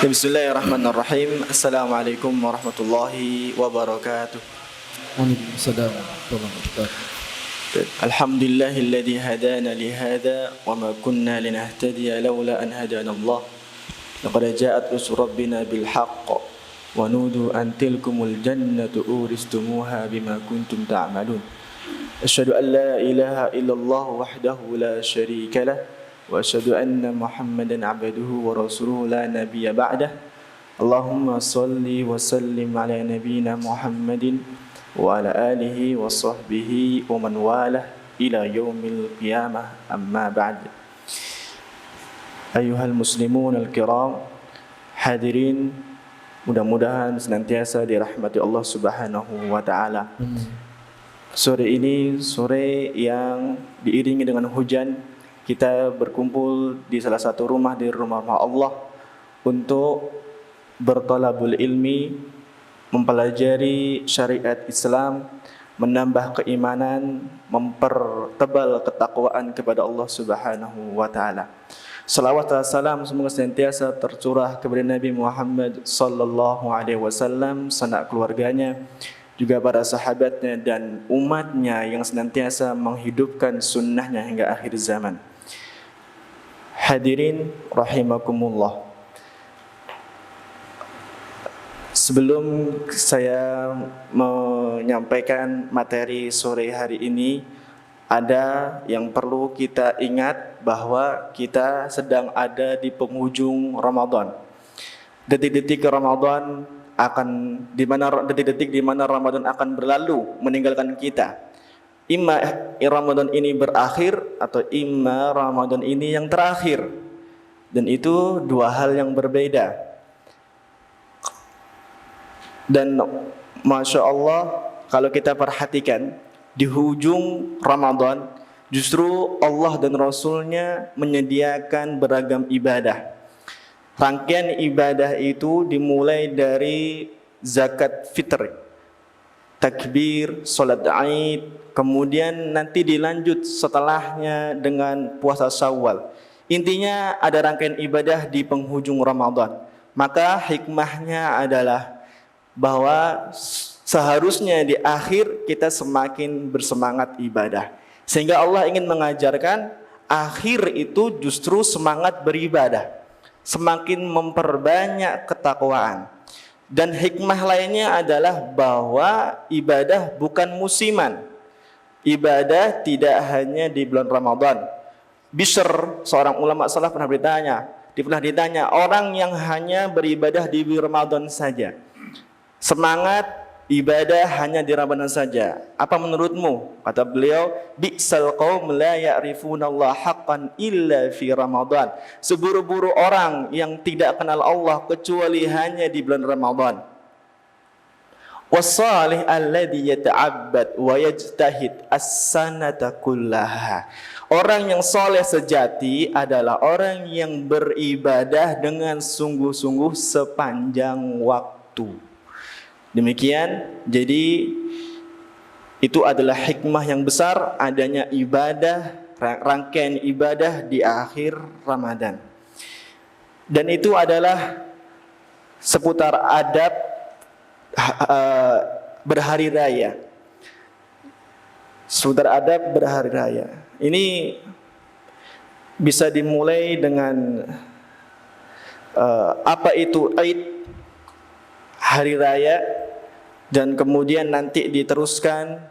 Bismillahirrahmanirrahim. Assalamualaikum warahmatullahi wabarakatuh. Waalaikumsalam warahmatullahi wabarakatuh. Alhamdulillahilladzi hadana li hadza wa ma kunna linahtadiya laula an hadana Allah. Laqad ja'at rusul rabbina bil haqq wa nudu an tilkumul jannatu uristumuha bima kuntum ta'malun. Asyhadu an la ilaha illallah wahdahu la syarika lah wa asyhadu anna Muhammadan 'abduhu wa rasuluhu la nabiyya ba'dah. Allahumma shalli wa sallim ala nabiyyina Muhammadin wa ala alihi wa sahbihi wa man walah ila yaumil qiyamah, amma ba'd. Ayuhal muslimun al-kiram, hadirin, mudah-mudahan senantiasa dirahmati Allah Subhanahu wa taala. Sore ini sore yang diiringi dengan hujan, kita berkumpul di salah satu rumah di rumah Allah untuk bertolabul ilmi, mempelajari syariat Islam, menambah keimanan, mempertebal ketakwaan kepada Allah Subhanahu wa taala. Salawat dan salam semoga senantiasa tercurah kepada Nabi Muhammad sallallahu alaihi wasallam, sanak keluarganya, juga para sahabatnya dan umatnya yang senantiasa menghidupkan sunnahnya hingga akhir zaman. Hadirin rahimakumullah. Sebelum saya menyampaikan materi sore hari ini, ada yang perlu kita ingat bahwa kita sedang ada di penghujung Ramadan. Detik-detik Ramadan detik-detik di mana Ramadan akan berlalu meninggalkan kita. Imma Ramadan ini berakhir atau imma Ramadan ini yang terakhir. Dan itu dua hal yang berbeda. Dan Masya Allah, kalau kita perhatikan di hujung Ramadan, justru Allah dan Rasulnya menyediakan beragam ibadah. Rangkaian ibadah itu dimulai dari zakat fitri, takbir, salat Aid, kemudian nanti dilanjut setelahnya dengan puasa Syawal. Intinya ada rangkaian ibadah di penghujung Ramadan. Maka hikmahnya adalah bahwa seharusnya di akhir kita semakin bersemangat ibadah. Sehingga Allah ingin mengajarkan akhir itu justru semangat beribadah, semakin memperbanyak ketakwaan. Dan hikmah lainnya adalah bahwa ibadah bukan musiman. Ibadah tidak hanya di bulan Ramadan. Bishr, seorang ulama salaf pernah ditanya, orang yang hanya beribadah di bulan Ramadan saja, semangat ibadah hanya di Ramadan saja, apa menurutmu? Kata beliau, bi'sal qaum la ya'rifunallaha haqqan illa fi Ramadan. Seburu-buru orang yang tidak kenal Allah kecuali hanya di bulan Ramadan. Wassalih alladhi yata'abbad wa yajtahid as-sanata kullaha. Orang yang soleh sejati adalah orang yang beribadah dengan sungguh-sungguh sepanjang waktu. Demikian, jadi itu adalah hikmah yang besar adanya ibadah, rangkaian ibadah di akhir Ramadan. Dan itu adalah seputar adab berhari raya. Seputar adab berhari raya. Ini bisa dimulai dengan apa itu Aid, hari raya, dan kemudian nanti diteruskan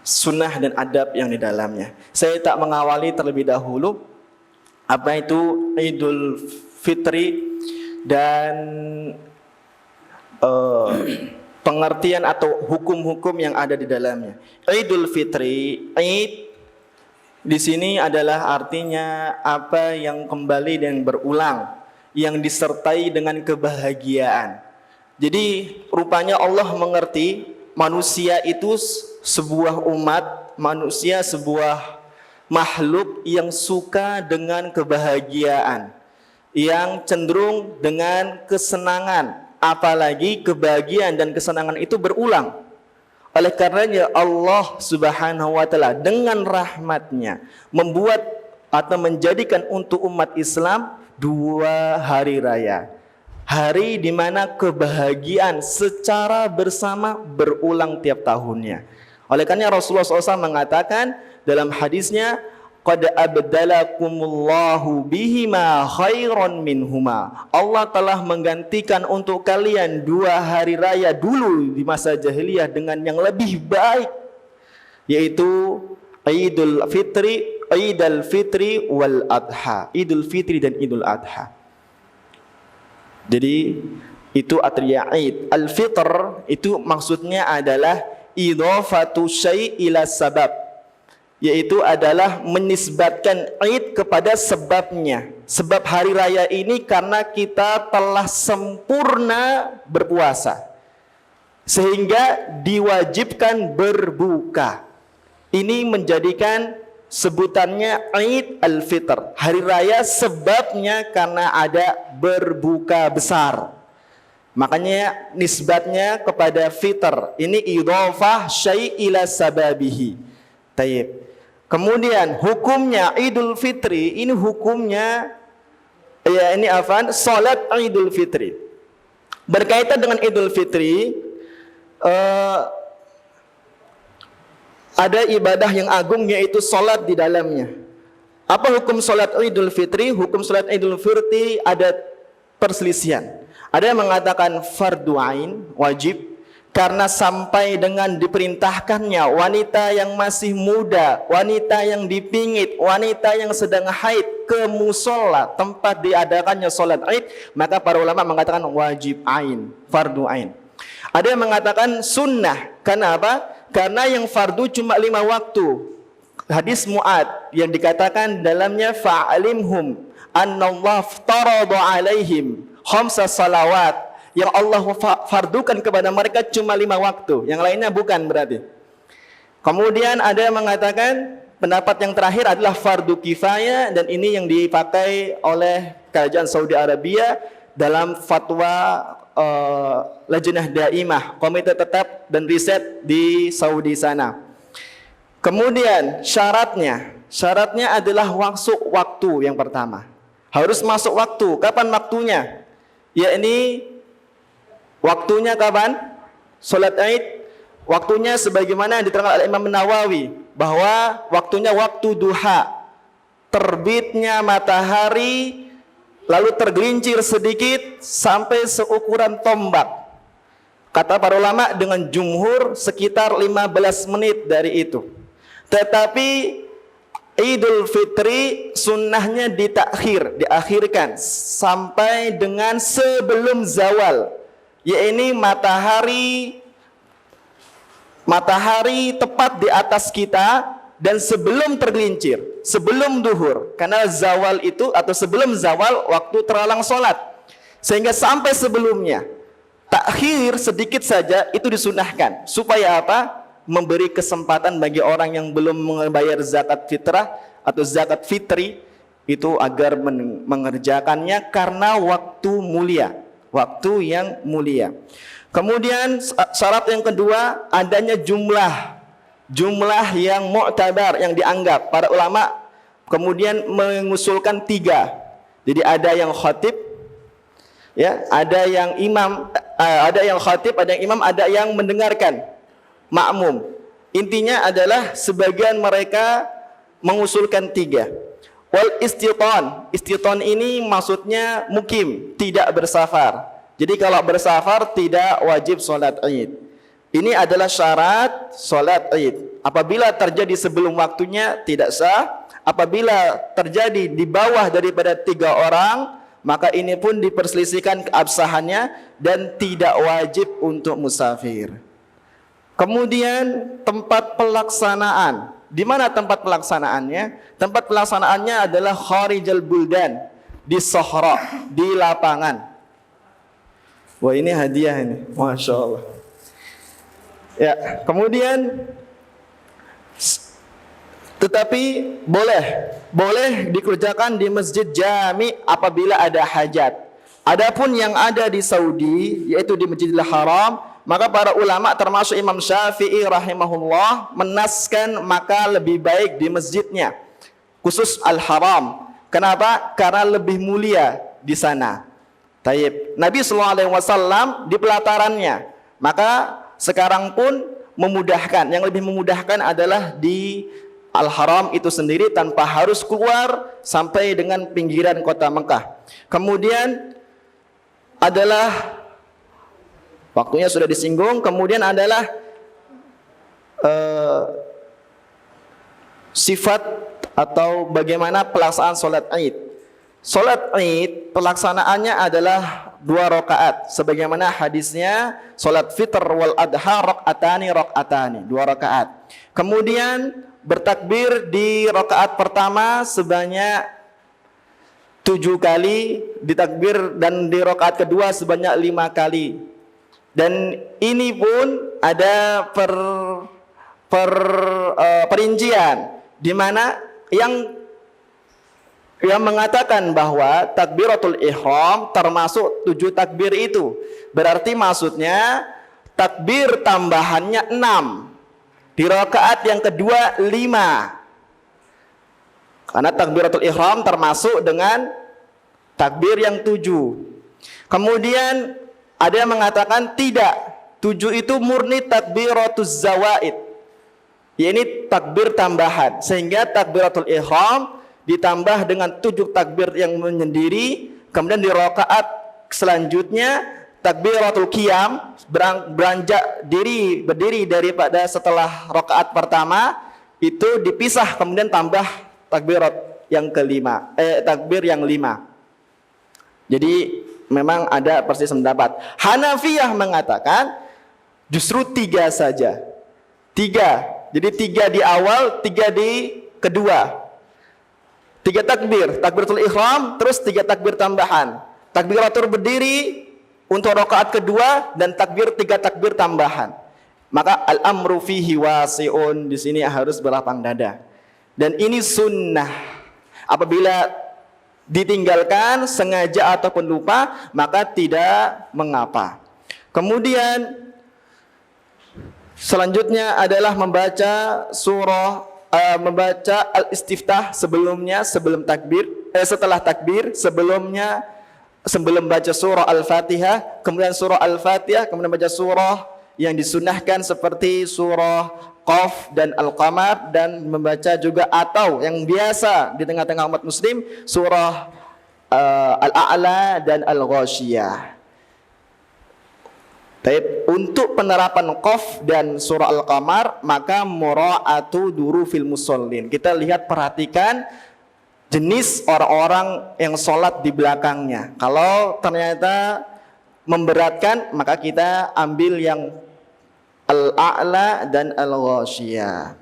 sunnah dan adab yang di dalamnya. Saya tak mengawali terlebih dahulu apa itu Idul Fitri dan pengertian atau hukum-hukum yang ada di dalamnya. Idul Fitri, Id di sini adalah artinya apa yang kembali dan berulang, yang disertai dengan kebahagiaan. Jadi rupanya Allah mengerti manusia itu sebuah umat, manusia sebuah makhluk yang suka dengan kebahagiaan, yang cenderung dengan kesenangan, apalagi kebahagiaan dan kesenangan itu berulang. Oleh karenanya Allah Subhanahu wa taala dengan rahmatnya membuat atau menjadikan untuk umat Islam dua hari raya. Hari di mana kebahagiaan secara bersama berulang tiap tahunnya. Oleh karena Rasulullah SAW mengatakan dalam hadisnya, qad abdalakumullahu bihima khairan minhuma. Allah telah menggantikan untuk kalian 2 hari raya dulu di masa jahiliyah dengan yang lebih baik, yaitu Idul Fitri wal Adha. Idul Fitri dan Idul Adha. Jadi itu artinya Id. Al-Fitr itu maksudnya adalah idhafatu syai' ila sabab, yaitu adalah menisbatkan Id kepada sebabnya. Sebab hari raya ini karena kita telah sempurna berpuasa sehingga diwajibkan berbuka. Ini menjadikan sebutannya Id al-Fitr, hari raya sebabnya karena ada berbuka besar. Makanya nisbatnya kepada fitr. Ini idhafah syai' ila sababihi. Taib. Kemudian hukumnya Idul Fitri, ini hukumnya salat Idul Fitri. Berkaitan dengan Idul Fitri, ada ibadah yang agung yaitu salat di dalamnya. Apa hukum salat Idul Fitri? Hukum salat Idul Fitri ada perselisihan. Ada yang mengatakan fardu ain, wajib, karena sampai dengan diperintahkannya wanita yang masih muda, wanita yang dipingit, wanita yang sedang haid ke musola tempat diadakannya salat Id, maka para ulama mengatakan wajib ain, fardu ain. Ada yang mengatakan sunnah. Kenapa? Karena yang fardu cuma 5 waktu. Hadis Mu'ad yang dikatakan dalamnya fa'alimhum annallahu aftarada alaihim khamsa salawat, yang Allah fardukan kepada mereka cuma 5 waktu, yang lainnya bukan berarti. Kemudian ada yang mengatakan pendapat yang terakhir adalah fardu kifayah, dan ini yang dipakai oleh Kerajaan Saudi Arabia dalam fatwa Lajnah Daimah, komite tetap dan riset di Saudi sana. Kemudian syaratnya adalah waktu yang pertama. Harus masuk waktu. Kapan waktunya? Ya ini waktunya kapan? Salat Id waktunya sebagaimana diterangkan oleh Imam Nawawi, bahwa waktunya waktu duha, terbitnya matahari lalu tergelincir sedikit sampai seukuran tombak. Kata para ulama dengan jumhur sekitar 15 menit dari itu. Tetapi Idul Fitri sunnahnya diakhirkan sampai dengan sebelum zawal, yaitu matahari tepat di atas kita dan sebelum tergelincir, sebelum duhur, karena zawal itu atau sebelum zawal waktu terhalang sholat, sehingga sampai sebelumnya takhir sedikit saja itu disunahkan. Supaya apa? Memberi kesempatan bagi orang yang belum membayar zakat fitrah atau zakat fitri itu agar mengerjakannya karena waktu mulia, waktu yang mulia. Kemudian syarat yang kedua adanya jumlah yang mu'tabar, yang dianggap. Para ulama kemudian mengusulkan 3. Jadi ada yang khatib, ya, ada yang imam, ada yang khatib, ada yang imam, ada yang mendengarkan, makmum. Intinya adalah sebagian mereka mengusulkan 3. Wal istiton ini maksudnya mukim, tidak bersafar. Jadi kalau bersafar tidak wajib sholat Id. Ini adalah syarat sholat Id. Apabila terjadi sebelum waktunya tidak sah. Apabila terjadi di bawah daripada 3 orang, maka ini pun diperselisihkan keabsahannya dan tidak wajib untuk musafir. Kemudian tempat pelaksanaan. Di mana tempat pelaksanaannya? Tempat pelaksanaannya adalah kharijal buldan, di sahra, di lapangan. Wah, ini hadiah ini, masya Allah. Ya, kemudian tetapi boleh dikerjakan di masjid jami apabila ada hajat. Adapun yang ada di Saudi yaitu di Masjidil Haram, maka para ulama termasuk Imam Syafi'i rahimahullah menaskan maka lebih baik di masjidnya, khusus Al-Haram. Kenapa? Karena lebih mulia di sana. Taib. Nabi SAW di pelatarannya. Maka sekarang pun memudahkan. Yang lebih memudahkan adalah di Al-Haram itu sendiri tanpa harus keluar sampai dengan pinggiran kota Mekah. Kemudian adalah waktunya sudah disinggung. Kemudian adalah sifat atau bagaimana pelaksanaan sholat Id. Sholat Id pelaksanaannya adalah 2 rakaat sebagaimana hadisnya sholat fitr wal adha rakaatani 2 rakaat. Kemudian bertakbir di rakaat pertama sebanyak 7 kali, ditakbir dan di rakaat kedua sebanyak 5 kali. Dan ini pun ada perincian di mana yang mengatakan bahwa takbiratul ihram termasuk 7 takbir itu. Berarti maksudnya takbir tambahannya 6. Di rakaat yang kedua 5. Karena takbiratul ihram termasuk dengan takbir yang 7. Kemudian ada yang mengatakan tidak. 7 itu murni takbiratuz zawaid. Ini takbir tambahan. Sehingga takbiratul ihram ditambah dengan 7 takbir yang menyendiri. Kemudian di rakaat selanjutnya takbiratul qiyam, beranjak berdiri daripada setelah rakaat pertama itu dipisah, kemudian tambah takbirat yang kelima, takbir yang 5. Jadi memang ada persis pendapat. Hanafiyah mengatakan justru 3 saja. 3. Jadi 3 di awal, 3 di kedua. 3 takbir, takbiratul ihram, terus 3 takbir tambahan. Takbiratul berdiri untuk rakaat kedua dan 3 takbir tambahan. Maka al-amru fihi wasi'un, di sini harus berlapang dada. Dan ini sunnah. Apabila ditinggalkan sengaja ataupun lupa, maka tidak mengapa. Kemudian selanjutnya adalah membaca membaca al-istiftah sebelumnya, sebelum takbir, setelah takbir, sebelum baca surah Al-Fatihah, kemudian surah Al-Fatihah, kemudian baca surah yang disunnahkan seperti surah Qaf dan Al-Qamar, dan membaca juga atau yang biasa di tengah-tengah umat muslim surah Al-A'la dan Al-Ghasyiyah. Baik, untuk penerapan Qaf dan surah Al-Qamar maka mura'atu durufil musallin. Kita lihat, perhatikan jenis orang-orang yang sholat di belakangnya. Kalau ternyata memberatkan, maka kita ambil yang Al-A'la dan Al-Ghasyiyah.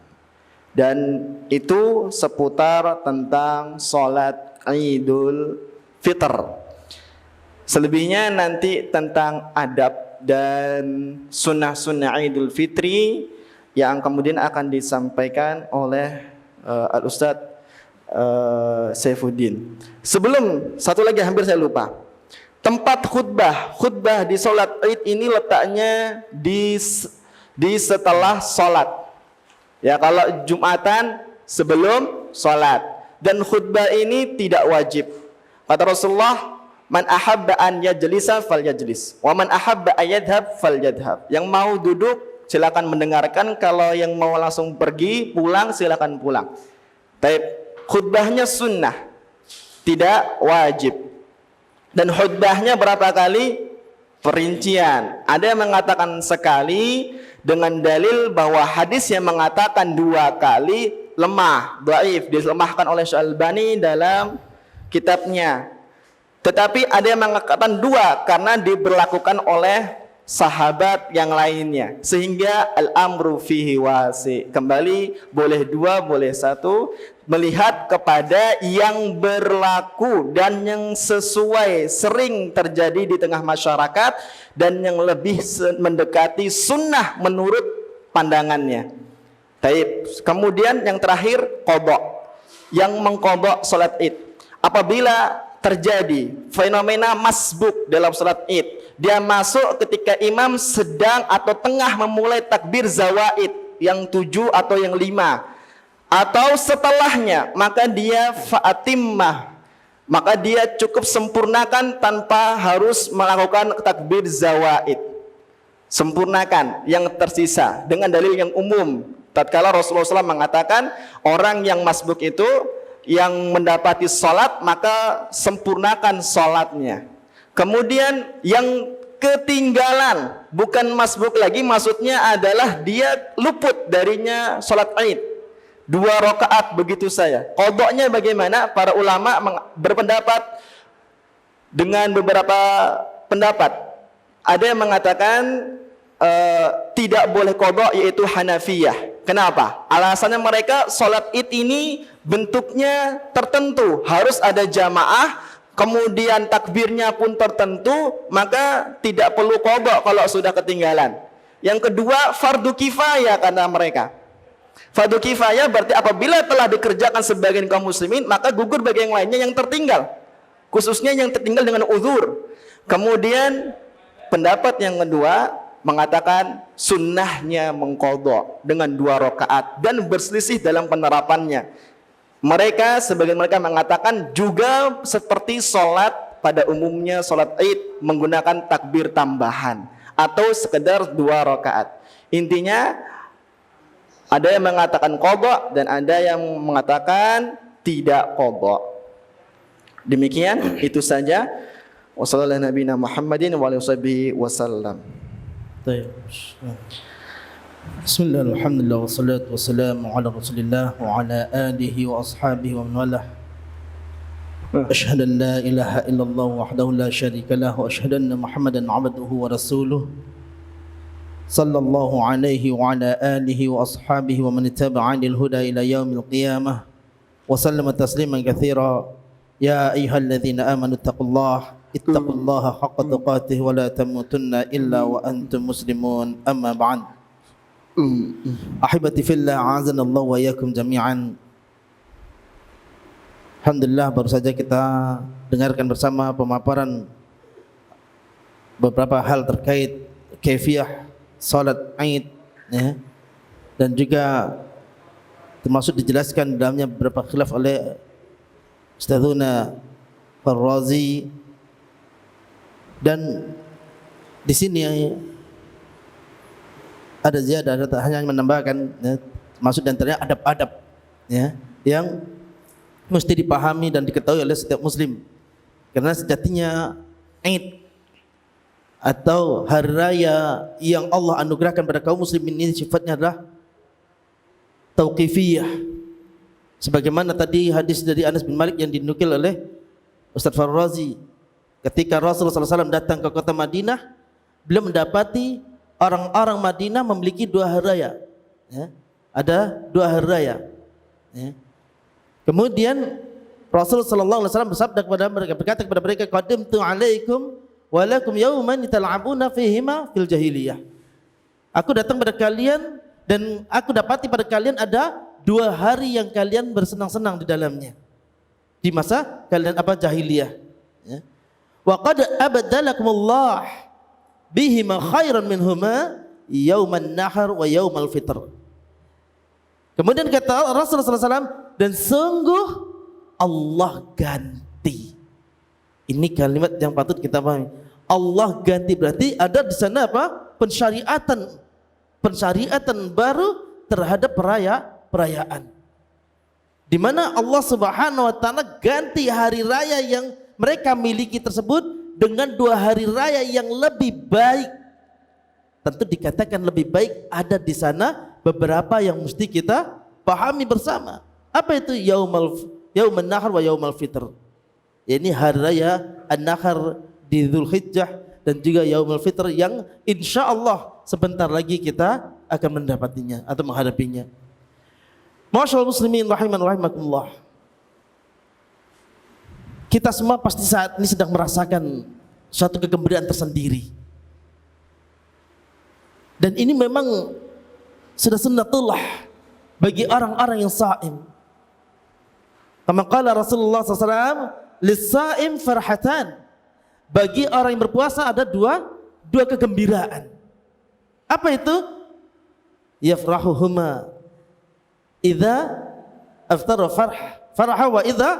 Dan itu seputar tentang sholat Idul Fitr. Selebihnya nanti tentang adab dan sunnah-sunnah Idul Fitri yang kemudian akan disampaikan oleh Al-Ustadz Saifuddin. Sebelum, satu lagi hampir saya lupa. Tempat khutbah di sholat Id ini letaknya di setelah sholat. Ya, kalau Jumatan sebelum sholat. Dan khutbah ini tidak wajib. Kata Rasulullah, man ahabba an yajlisa falyajlis, wa man ahabba ayadhab falyadhab. Yang mau duduk silakan mendengarkan, kalau yang mau langsung pergi pulang silakan pulang. Baik, khutbahnya sunnah, tidak wajib. Dan khutbahnya berapa kali? Perincian. Ada yang mengatakan sekali dengan dalil bahwa hadis yang mengatakan 2 kali lemah, dhaif, dilemahkan oleh Syalbani dalam kitabnya. Tetapi ada yang mengatakan 2 karena diberlakukan oleh sahabat yang lainnya, sehingga al-amru fihi wasi. Kembali, boleh 2, boleh 1, melihat kepada yang berlaku dan yang sesuai, sering terjadi di tengah masyarakat, dan yang lebih mendekati sunnah menurut pandangannya. Baik. Kemudian yang terakhir, qadha, yang mengqadha salat Id. Apabila terjadi fenomena masbuk dalam salat Id, dia masuk ketika imam sedang atau tengah memulai takbir zawaid yang 7 atau yang 5, atau setelahnya, maka dia fa'atimmah, maka dia cukup sempurnakan tanpa harus melakukan takbir zawaid. Sempurnakan yang tersisa dengan dalil yang umum. Tatkala Rasulullah SAW mengatakan orang yang masbuk itu yang mendapati sholat, maka sempurnakan sholatnya. Kemudian yang ketinggalan, bukan masbuk lagi, maksudnya adalah dia luput darinya sholat Id, 2 rakaat begitu saja. Qadanya bagaimana? Para ulama berpendapat dengan beberapa pendapat. Ada yang mengatakan tidak boleh qada, yaitu Hanafiyah. Kenapa? Alasannya mereka sholat Id ini bentuknya tertentu, harus ada jamaah, kemudian takbirnya pun tertentu, maka tidak perlu qada kalau sudah ketinggalan. Yang kedua, fardu kifayah kata mereka. Fardu kifayah berarti apabila telah dikerjakan sebagian kaum muslimin, maka gugur bagi yang lainnya yang tertinggal, khususnya yang tertinggal dengan uzur. Kemudian pendapat yang kedua mengatakan sunnahnya mengqadha dengan 2 rakaat dan berselisih dalam penerapannya. Mereka, sebagian mereka mengatakan juga seperti sholat pada umumnya, sholat Id menggunakan takbir tambahan atau sekedar 2 rakaat. Intinya ada yang mengatakan qadha dan ada yang mengatakan tidak qadha. Demikian, itu saja. Wassallallahu nabiyana Muhammadin wa alihi wasallam. Bismillah, alhamdulillah, wassalatu wassalamu ala rasulillah wa ala alihi wa ashabihi wa man walah. Ashhadu an la ilaha illallah wahdahu la syarika lah wa ashhadu anna Muhammadan abduhu wa rasuluh sallallahu alaihi wa ala alihi wa ashabihi wa man ittaba'ani al-huda ila yaumil qiyamah wa sallama tasliman katsira. Ya ayyuhalladzina amanu ittaqullaha haqqa tuqatih wa la tamutunna illa wa antum muslimun. Amma ba'd. Ahibati fillah, a'azanallahu wa iyyakum jami'an. Alhamdulillah, baru saja kita dengarkan bersama pemaparan beberapa hal terkait kaifiyah salat Id, ya. Dan juga termasuk dijelaskan dalamnya beberapa khilaf oleh Ustadzuna Farrazi. Dan di sini ada ziyadah, ada hanya menambahkan, ya, maksud dan antaranya adab-adab, ya, yang mesti dipahami dan diketahui oleh setiap muslim. Karena sejatinya Id atau hari raya yang Allah anugerahkan pada kaum muslimin ini sifatnya adalah tauqifiyah. Sebagaimana tadi hadis dari Anas bin Malik yang dinukil oleh Ustaz Farrazi, ketika Rasulullah SAW datang ke kota Madinah, beliau mendapati orang-orang Madinah memiliki 2 hari raya, ya. Ada 2 hari raya, ya. Kemudian Rasulullah SAW bersabda kepada mereka, berkata kepada mereka, qadimtu alaikum wa lakum yawman tal'abuna fihima fil jahiliyah. Aku datang pada kalian dan aku dapati pada kalian ada 2 hari yang kalian bersenang-senang di dalamnya di masa kalian jahiliyah, ya. Wa qad abdalakumullah bihima khairan minhuma yauman nahar wa yaumal fitr. Kemudian kata Rasulullah SAW, dan sungguh Allah ganti. Ini kalimat yang patut kita pahami. Allah ganti berarti ada di sana pensyariatan baru terhadap perayaan. Di mana Allah Subhanahu wa taala ganti hari raya yang mereka miliki tersebut dengan 2 hari raya yang lebih baik. Tentu dikatakan lebih baik, ada di sana beberapa yang mesti kita pahami bersama. Apa itu yauman nahar wa yaumal fitr? Ini hari raya an-nahar di Dzulhijjah dan juga yaumul fitr yang insyaallah sebentar lagi kita akan mendapatinya atau menghadapinya. Masyaallah muslimin rahiman rahimakumullah. Kita semua pasti saat ini sedang merasakan suatu kegembiraan tersendiri. Dan ini memang sudah sunnatullah bagi orang-orang yang shaim. Kama qala Rasulullah SAW, lis-shaim farhatan. Bagi orang yang berpuasa ada dua kegembiraan. Apa itu? Yafrahuhuma idza aftara farha wa idza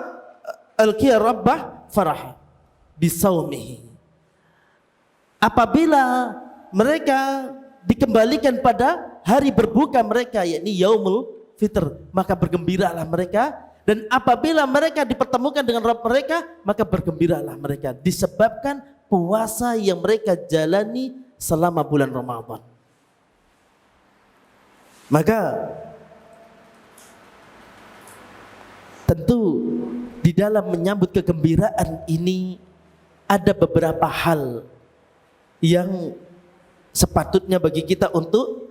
alqiya rabbah farah bisaumihi. Apabila mereka dikembalikan pada hari berbuka mereka, yakni yaumul fitr, maka bergembiralah mereka. Dan apabila mereka dipertemukan dengan Rabb mereka, maka bergembiralah mereka disebabkan puasa yang mereka jalani selama bulan Ramadan. Maka tentu di dalam menyambut kegembiraan ini ada beberapa hal yang sepatutnya bagi kita untuk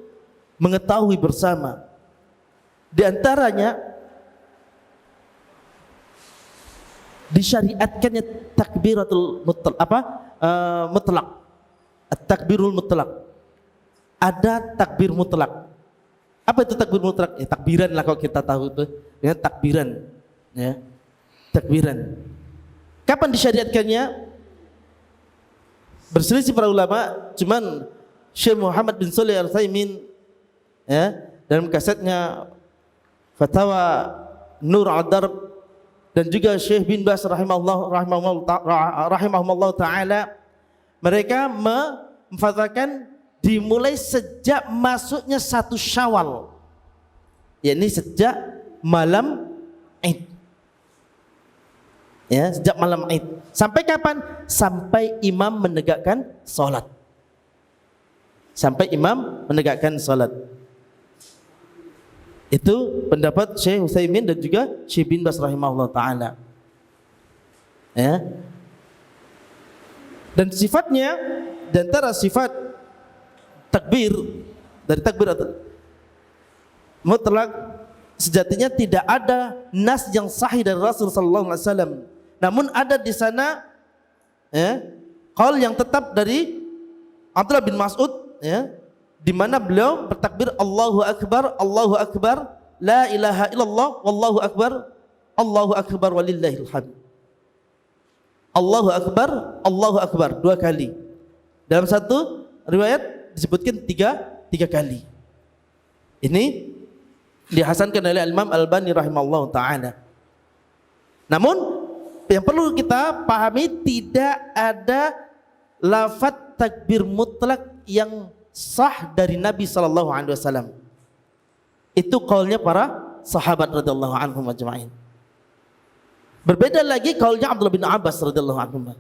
mengetahui bersama. Di antaranya disyariatkannya takbiratul mutlak, at-takbirul mutlak. Ada takbir mutlak. Apa itu takbir mutlak? Ya, takbiran lah kalau kita tahu itu, ya, takbiran, ya, takbiran. Kapan disyariatkannya? Berselisih para ulama, cuman Syekh Muhammad bin Shalih Al-Utsaimin, ya, dalam kasetnya Fatawa Nur Ad-Darb, dan juga Syekh bin Baz rahimahullah taala, mereka memfatwakan dimulai sejak masuknya 1 Syawal, yakni sejak malam Id. Ya, sejak malam Id. Sampai kapan? Sampai imam menegakkan salat. Sampai imam menegakkan salat. Itu pendapat Syekh Utsaimin dan juga Syekh bin Baz rahimahullah taala. Ya. Dan sifatnya, di antara sifat takbir, dari takbir mutlak, sejatinya tidak ada nas yang sahih dari Rasul sallallahu alaihi wasallam. Namun ada di sana, ya, qaul yang tetap dari Abdullah bin Mas'ud, ya, di mana beliau bertakbir Allahu akbar, la ilaha illallah, wallahu akbar walillahil hamd. Allahu akbar 2 kali. Dalam satu riwayat disebutkan tiga kali. Ini dihasankan oleh Imam Al-Albani rahimahullah ta'ala. Namun yang perlu kita pahami, tidak ada lafaz takbir mutlak yang sah dari Nabi SAW. Itu qaulnya para sahabat radhiyallahu anhum ajma'in. Berbeda lagi qaulnya Abdullah bin Abbas radhiyallahu anhum.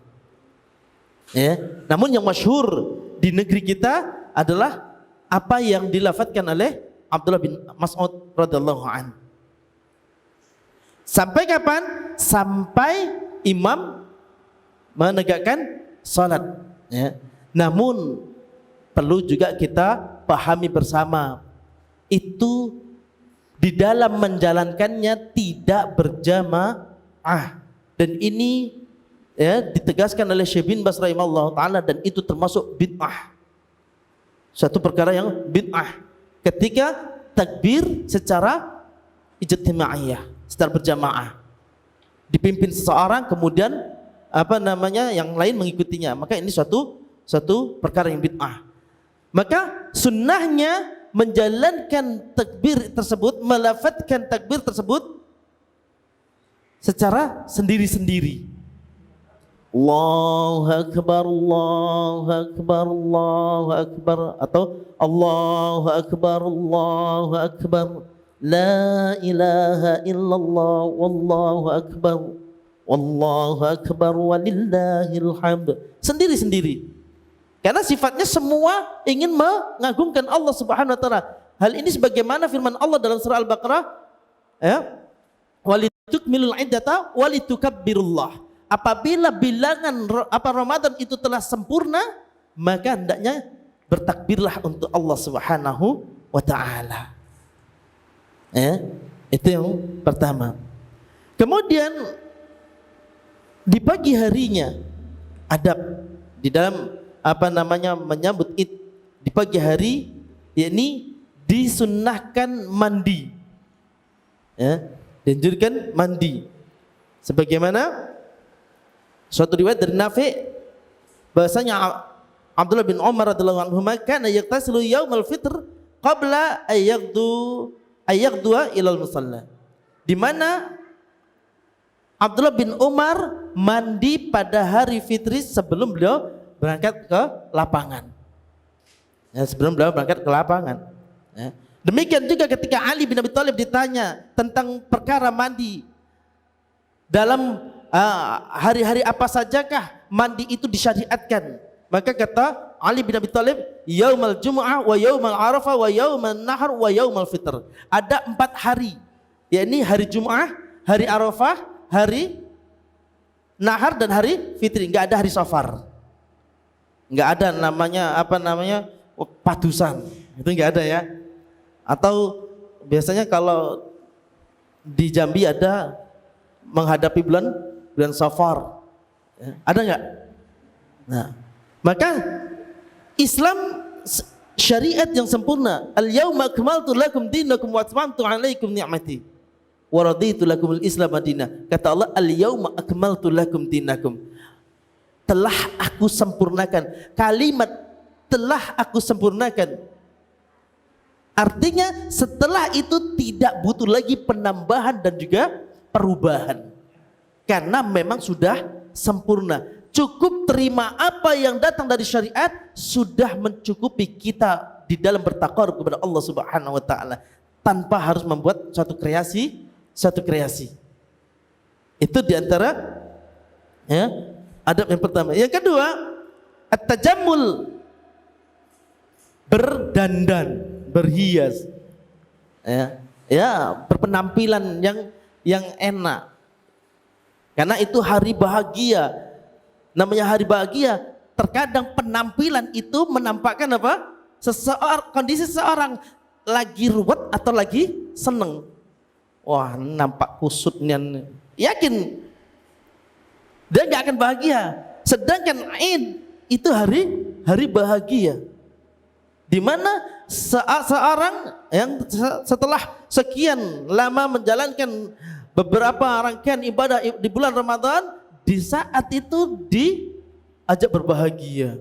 Ya, namun yang masyhur di negeri kita adalah apa yang dilafadzkan oleh Abdullah bin Mas'ud radhiyallahu anhu. Sampai kapan? Sampai imam menegakkan salat, ya. Namun perlu juga kita pahami bersama, itu di dalam menjalankannya tidak berjamaah, dan ini, ya, ditegaskan oleh Syekh bin Baz rahimahullah taala, dan itu termasuk bid'ah. Satu perkara yang bid'ah ketika takbir secara ijtimaiyah, secara berjamaah, dipimpin seseorang kemudian yang lain mengikutinya, maka ini suatu perkara yang bid'ah. Maka sunnahnya menjalankan takbir tersebut, melafadzkan takbir tersebut secara sendiri-sendiri. Allahu akbar, Allahu akbar, Allahu akbar, atau Allahu akbar, Allahu akbar, la ilaha illallah, wallahu akbar walillahil hamd. Sendiri-sendiri. Karena sifatnya semua ingin mengagungkan Allah Subhanahu wa taala. Hal ini sebagaimana firman Allah dalam surah Al-Baqarah, ya, walitukmilul iddata walitukabbirullah. Apabila bilangan Ramadan itu telah sempurna, maka hendaknya bertakbirlah untuk Allah Subhanahu wa taala. Ya, itu yang pertama. Kemudian di pagi harinya adab di dalam menyambut Id di pagi hari, yakni disunnahkan mandi, ya, dianjurkan mandi. Sebagaimana suatu riwayat dari Nafi' bahasanya Abdullah bin Umar radhiyallahu anhu kana yaghtasilu yaumal fitr qabla ayyaqdu ilal musalla, di mana Abdullah bin Umar mandi pada hari fitri sebelum beliau berangkat ke lapangan. Ya, sebelum beliau berangkat ke lapangan. Ya. Demikian juga ketika Ali bin Abi Thalib ditanya tentang perkara mandi, dalam hari-hari apa sajakah mandi itu disyariatkan? Maka kata Ali bin Abi Thalib, yaumal jumu'ah wa yaumal arafah wa yaumal nahar wa yaumal fitr. Ada 4 hari, yakni hari Jum'ah, hari Arafah, hari Nahar dan hari Fitri. Enggak ada hari Safar. Enggak ada namanya padusan. Itu enggak ada ya. Atau biasanya kalau di Jambi ada menghadapi bulan Safar. Ya, ada enggak? Nah, maka Islam syariat yang sempurna. Al-yauma akmaltu lakum dinakum wa atmamtu 'alaikum ni'mati wa raditu lakumul Islam madinah. Kata Allah, al-yauma akmaltu lakum dinakum. Telah aku sempurnakan. Kalimat telah aku sempurnakan. Artinya setelah itu tidak butuh lagi penambahan dan juga perubahan. Karena memang sudah sempurna. Cukup terima apa yang datang dari syariat sudah mencukupi kita di dalam bertakwa kepada Allah Subhanahu wa taala tanpa harus membuat suatu kreasi. Itu diantara ya, adab yang pertama. Yang kedua, at-tajammul, berdandan, berhias. Ya, berpenampilan yang enak. Karena itu hari bahagia. Namanya hari bahagia, terkadang penampilan itu menampakkan apa? Kondisi seseorang lagi ruwet atau lagi seneng. Wah, nampak kusutnya. Yakin dia nggak akan bahagia. Sedangkan Aid itu hari bahagia, di mana seorang yang setelah sekian lama menjalankan beberapa rangkaian ibadah di bulan Ramadan, di saat itu diajak berbahagia.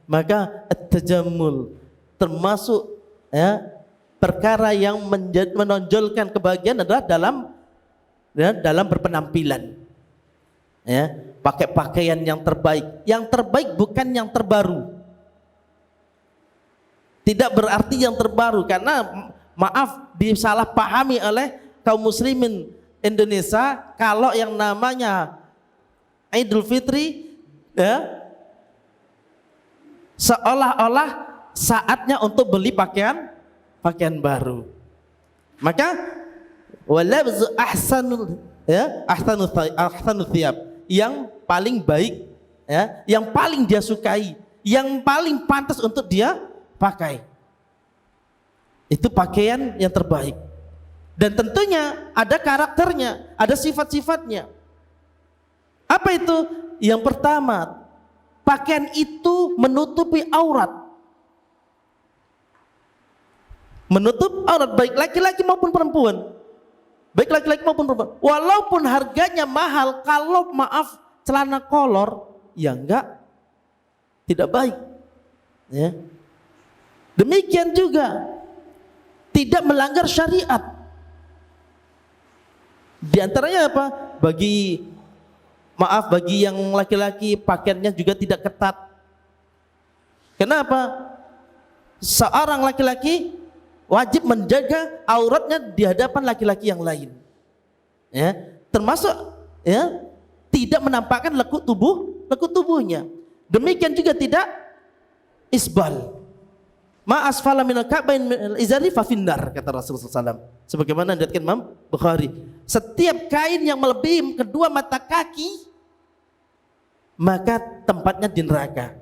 Maka at-tajammul termasuk ya, perkara yang menonjolkan kebahagiaan adalah dalam berpenampilan. Ya, pakai pakaian yang terbaik. Yang terbaik bukan yang terbaru. Tidak berarti yang terbaru, karena maaf disalahpahami oleh kaum muslimin Indonesia kalau yang namanya Idul Fitri ya, seolah-olah saatnya untuk beli pakaian baru. Maka walabzu ahsanul thiyab, yang paling baik ya, yang paling dia sukai, yang paling pantas untuk dia pakai. Itu pakaian yang terbaik. Dan tentunya ada karakternya, ada sifat-sifatnya. Apa itu? Yang pertama, pakaian itu menutupi aurat. Menutup aurat baik laki-laki maupun perempuan. Baik laki-laki maupun perempuan. Walaupun harganya mahal, kalau maaf celana kolor, ya tidak baik. Ya. Demikian juga tidak melanggar syariat. Di antaranya apa? Bagi yang laki-laki pakaiannya juga tidak ketat. Kenapa? Seorang laki-laki wajib menjaga auratnya di hadapan laki-laki yang lain. Ya, termasuk ya, tidak menampakkan lekuk tubuhnya. Demikian juga tidak isbal. Ma asfala minal ka'bain minal izari fa finnar, kata Rasulullah SAW. Sebagaimana diriwayatkan Imam Bukhari. Setiap kain yang melebihi kedua mata kaki, maka tempatnya di neraka.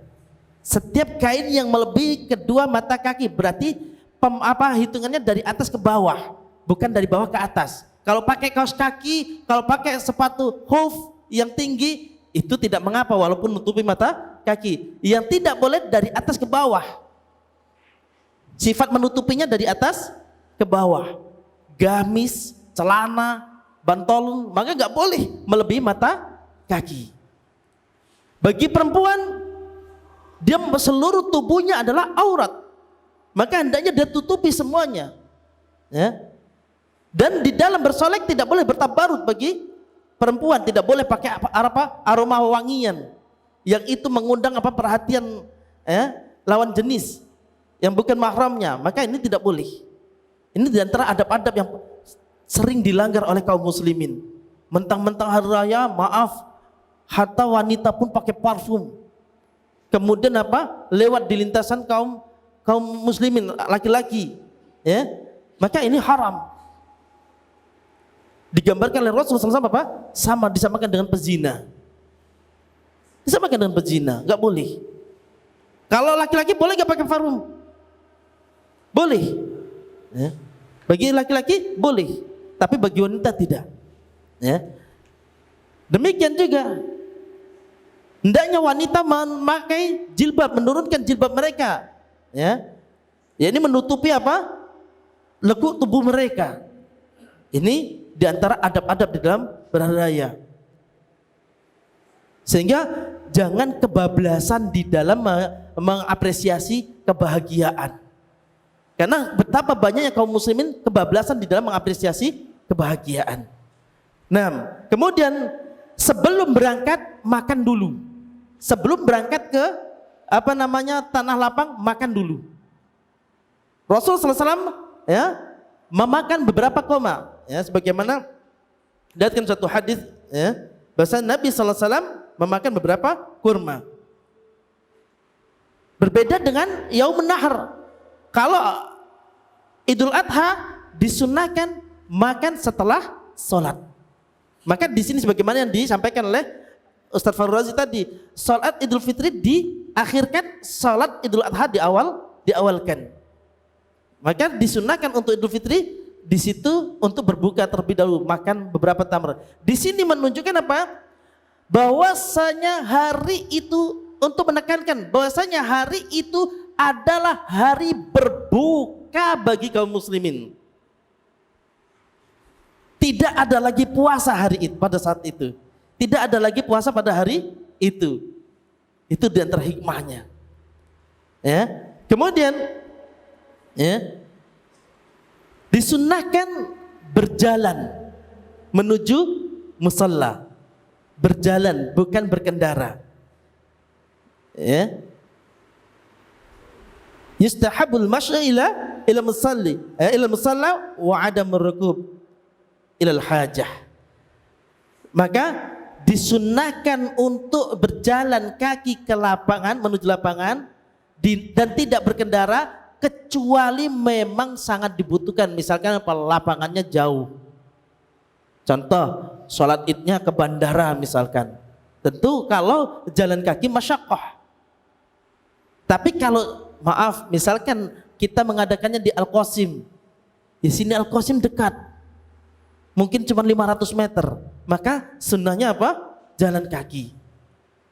Setiap kain yang melebihi kedua mata kaki, berarti hitungannya dari atas ke bawah, bukan dari bawah ke atas. Kalau pakai kaos kaki, kalau pakai sepatu hoof yang tinggi, itu tidak mengapa walaupun menutupi mata kaki. Yang tidak boleh dari atas ke bawah. Sifat menutupinya dari atas ke bawah. Gamis, celana, bantolon, maka nggak boleh melebihi mata kaki. Bagi perempuan, dia seluruh tubuhnya adalah aurat, maka hendaknya dia tutupi semuanya. Ya. Dan di dalam bersolek tidak boleh bertabarut bagi perempuan tidak boleh pakai aroma wangian yang itu mengundang perhatian lawan jenis yang bukan mahramnya, maka ini tidak boleh. Ini diantara adab-adab yang sering dilanggar oleh kaum muslimin. Mentang-mentang hari raya, maaf, hatta wanita pun pakai parfum. Kemudian lewat di lintasan kaum muslimin laki-laki, ya, maka ini haram. Digambarkan oleh Rasulullah SAW sama disamakan dengan pezina. Disamakan dengan pezina, nggak boleh. Kalau laki-laki boleh nggak pakai parfum? Boleh. Ya. Bagi laki-laki boleh, tapi bagi wanita tidak. Ya. Demikian juga hendaknya wanita memakai jilbab, menurunkan jilbab mereka, ya. Ini menutupi lekuk tubuh mereka. Ini diantara adab-adab di dalam berhari raya. Sehingga jangan kebablasan di dalam mengapresiasi kebahagiaan. Karena betapa banyaknya kaum muslimin kebablasan di dalam mengapresiasi kebahagiaan. Nah, kemudian sebelum berangkat makan dulu. Sebelum berangkat ke tanah lapang, makan dulu. Rasulullah SAW memakan beberapa koma, ya, sebagaimana datang satu hadis, ya, bahwa Nabi SAW memakan beberapa kurma. Berbeda dengan Yaumun Nahar. Kalau Idul Adha disunahkan makan setelah sholat. Maka di sini sebagaimana yang disampaikan oleh Ustaz Farul Razi tadi, sholat Idul Fitri diakhirkan, sholat Idul Adha diawalkan. Maka disunahkan untuk Idul Fitri di situ untuk berbuka terlebih dahulu, makan beberapa tamr. Di sini menunjukkan bahwasanya hari itu, untuk menekankan bahwasanya hari itu adalah hari berbuka bagi kaum muslimin. Tidak ada lagi puasa hari itu, pada saat itu. Tidak ada lagi puasa pada hari itu. Itu di antara hikmahnya. Ya. Kemudian, ya, disunnahkan berjalan menuju musalla. Berjalan, bukan berkendara. Ya. Yustahabul masya ila musalla wa adamur rukub ila al-hajah. Maka disunnahkan untuk berjalan kaki ke lapangan, menuju lapangan, dan tidak berkendara kecuali memang sangat dibutuhkan. Misalkan lapangannya jauh. Contoh, sholat idnya ke bandara misalkan. Tentu kalau jalan kaki masyaqqah. Tapi kalau maaf, misalkan kita mengadakannya di Al-Qasim. Di sini Al-Qasim dekat. Mungkin cuma 500 meter. Maka sunnahnya jalan kaki.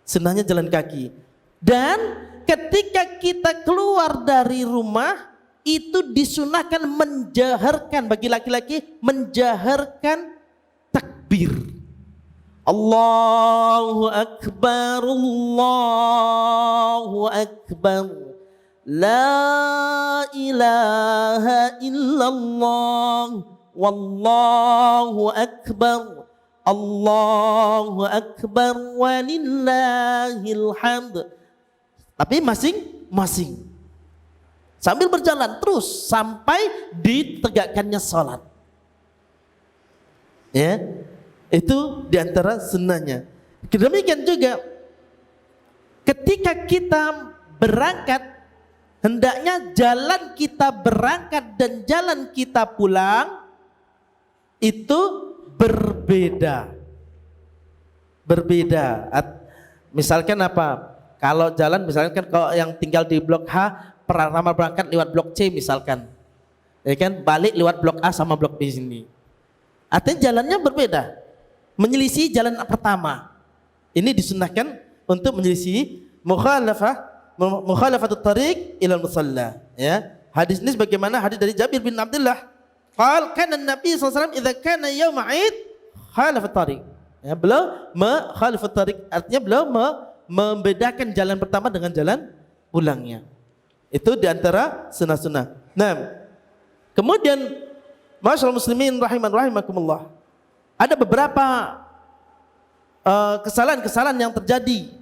Sunnahnya jalan kaki. Dan ketika kita keluar dari rumah, itu disunahkan menjaharkan, bagi laki-laki menjaharkan takbir. Allahu Akbar, Allahu Akbar, la ilaha illallah, wallahu akbar, Allahu akbar, walillahil hamd. Tapi masing-masing sambil berjalan terus sampai ditegakkannya salat. Ya, itu diantara sunnahnya. Demikian juga ketika kita berangkat, hendaknya jalan kita berangkat dan jalan kita pulang itu berbeda. Misalkan kalau jalan, misalkan kalau yang tinggal di blok H, pertama berangkat lewat blok C misalkan, ya kan, balik lewat blok A sama blok B sini. Artinya jalannya berbeda, menyelisih jalan pertama. Ini disunahkan untuk menyelisih mukhalafatut tariq ila musalla. Ya, hadis ini sebagaimana hadis dari Jabir bin Abdullah. Qala kana Nabi sallallahu alaihi wasallam idza kana yaum 'id khalafat tariq. Ya, beliau khalafat tariq, artinya beliau membedakan jalan pertama dengan jalan pulangnya. Itu diantara sunnah-sunnah. Nah, kemudian masyaallah muslimin rahimakumullah, ada beberapa kesalahan-kesalahan yang terjadi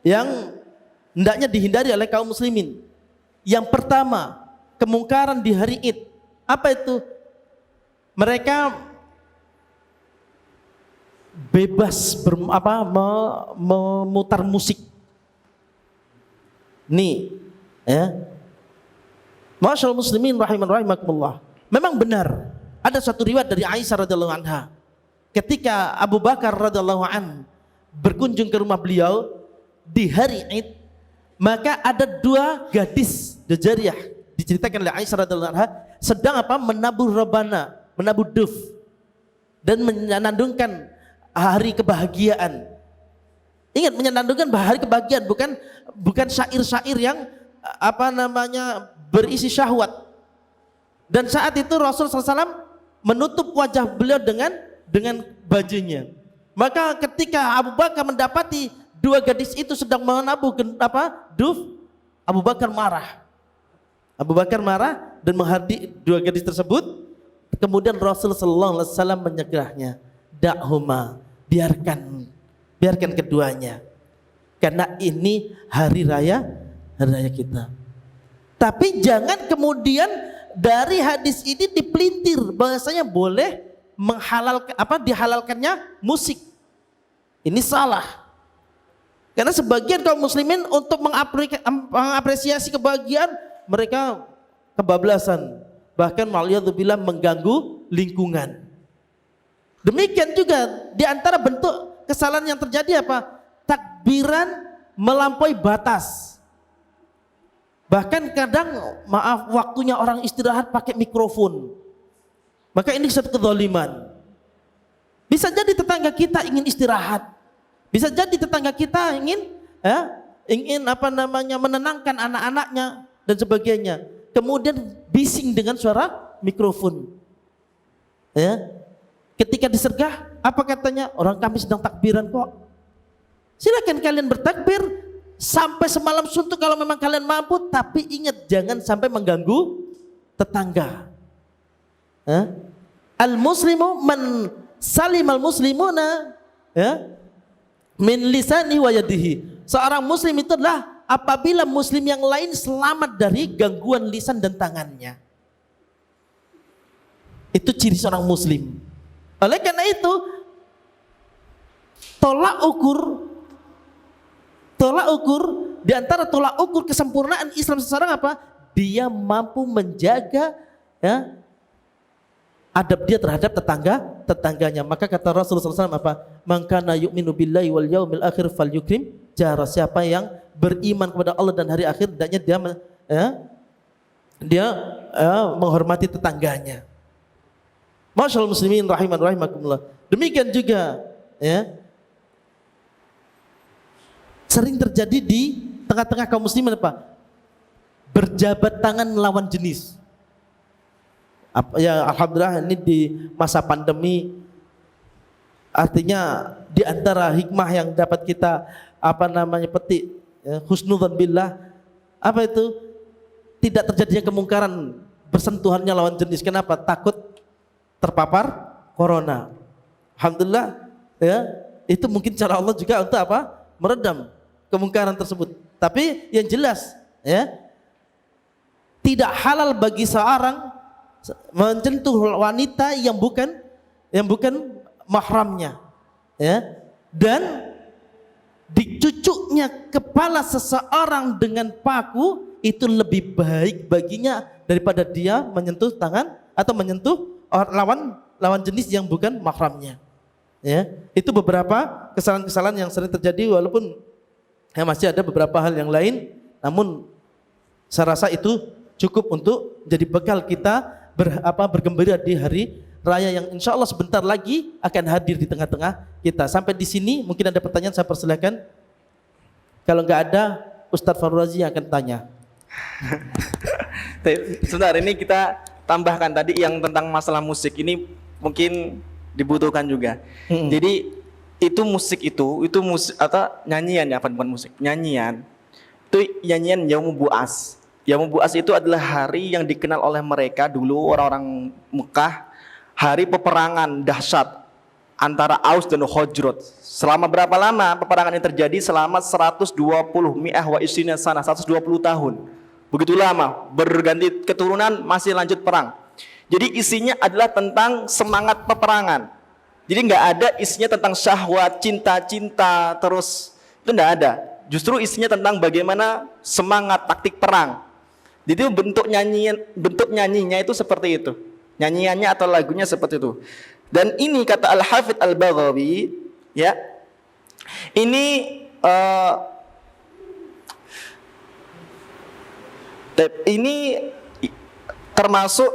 yang hendaknya dihindari oleh kaum muslimin. Yang pertama, kemungkaran di hari Id. Apa itu? Mereka bebas memutar musik. Nih, ya. Masyaallah muslimin rahimakumullah. Memang benar. Ada satu riwayat dari Aisyah radhiyallahu anha. Ketika Abu Bakar radhiyallahu an berkunjung ke rumah beliau di hari Id, maka ada dua gadis Jajariyah, diceritakan oleh Aisyah radhiyallahu anha, sedang menabuh rebana, menabuh duf dan menyanandungkan hari kebahagiaan. Ingat, menyanandungkan hari kebahagiaan, bukan syair-syair yang berisi syahwat. Dan saat itu Rasulullah SAW menutup wajah beliau dengan bajunya. Maka ketika Abu Bakar mendapati dua gadis itu sedang menabuh duf, Abu Bakar marah. Abu Bakar marah dan menghardik dua gadis tersebut. Kemudian Rasulullah SAW menyegahnya, "Da'huma, biarkan keduanya. Karena ini hari raya kita." Tapi jangan kemudian dari hadis ini dipelintir bahasanya boleh dihalalkannya musik. Ini salah. Karena sebagian kaum muslimin untuk mengapresiasi kebahagiaan, mereka kebablasan, bahkan waliyadzubillah mengganggu lingkungan. Demikian juga di antara bentuk kesalahan yang terjadi takbiran melampaui batas. Bahkan kadang waktunya orang istirahat pakai mikrofon. Maka ini satu kezaliman. Bisa jadi tetangga kita ingin istirahat. Bisa jadi tetangga kita ingin menenangkan anak-anaknya dan sebagainya. Kemudian bising dengan suara mikrofon. Ya. Ketika disergah, apa katanya? Orang kami sedang takbiran kok. Silakan kalian bertakbir sampai semalam suntuk kalau memang kalian mampu, tapi ingat jangan sampai mengganggu tetangga. Al-muslimu man salimal muslimuna min lisani wa yadihi. Seorang muslim itu adalah apabila muslim yang lain selamat dari gangguan lisan dan tangannya. Itu ciri seorang muslim. Oleh karena itu, tolak ukur di antara tolak ukur kesempurnaan Islam seseorang dia mampu menjaga adab dia terhadap tetangganya. Maka kata Rasulullah SAW man kana yu'minu billahi wal yaumil akhir falyukrim jara. Siapa yang beriman kepada Allah dan hari akhir, hendaknya dia menghormati tetangganya. Masyaallah muslimin rahimakumullah. Demikian juga sering terjadi di tengah-tengah kaum muslimin berjabat tangan lawan jenis. Alhamdulillah ini di masa pandemi, artinya di antara hikmah yang dapat kita petik, husnudzan billah, itu tidak terjadinya kemungkaran bersentuhannya lawan jenis. Kenapa? Takut terpapar corona. Alhamdulillah itu mungkin cara Allah juga untuk meredam kemungkaran tersebut. Tapi yang jelas tidak halal bagi seorang menyentuh wanita yang bukan mahramnya, dan dicucuknya kepala seseorang dengan paku itu lebih baik baginya daripada dia menyentuh tangan atau menyentuh lawan jenis yang bukan mahramnya. Itu beberapa kesalahan-kesalahan yang sering terjadi, walaupun masih ada beberapa hal yang lain, namun saya rasa itu cukup untuk jadi bekal kita bergembira di hari raya yang insya Allah sebentar lagi akan hadir di tengah-tengah kita. Sampai di sini mungkin ada pertanyaan, saya persilakan. Kalau nggak ada, Ustadz Farul Razi yang akan tanya. Sebentar, ini kita tambahkan tadi yang tentang masalah musik ini mungkin dibutuhkan juga. Jadi itu musik itu musik atau nyanyian bukan musik, nyanyian. Itu nyanyian Yaumul Bu'as. Yaumul Bu'as itu adalah hari yang dikenal oleh mereka dulu orang-orang Mekah, hari peperangan dahsyat. antara Aus dan Khazraj. Selama berapa lama peperangan ini terjadi? Selama 120 mi'ah wa isrina sana, 120 tahun. Begitu lama, berganti keturunan masih lanjut perang. Jadi isinya adalah tentang semangat peperangan. Jadi nggak ada isinya tentang syahwat, cinta-cinta, terus itu nggak ada. Justru isinya tentang bagaimana semangat taktik perang. Jadi bentuk nyanyinya itu seperti itu. Nyanyiannya atau lagunya seperti itu. Dan ini kata Al-Hafidz Al-Baghawi, ya, ini termasuk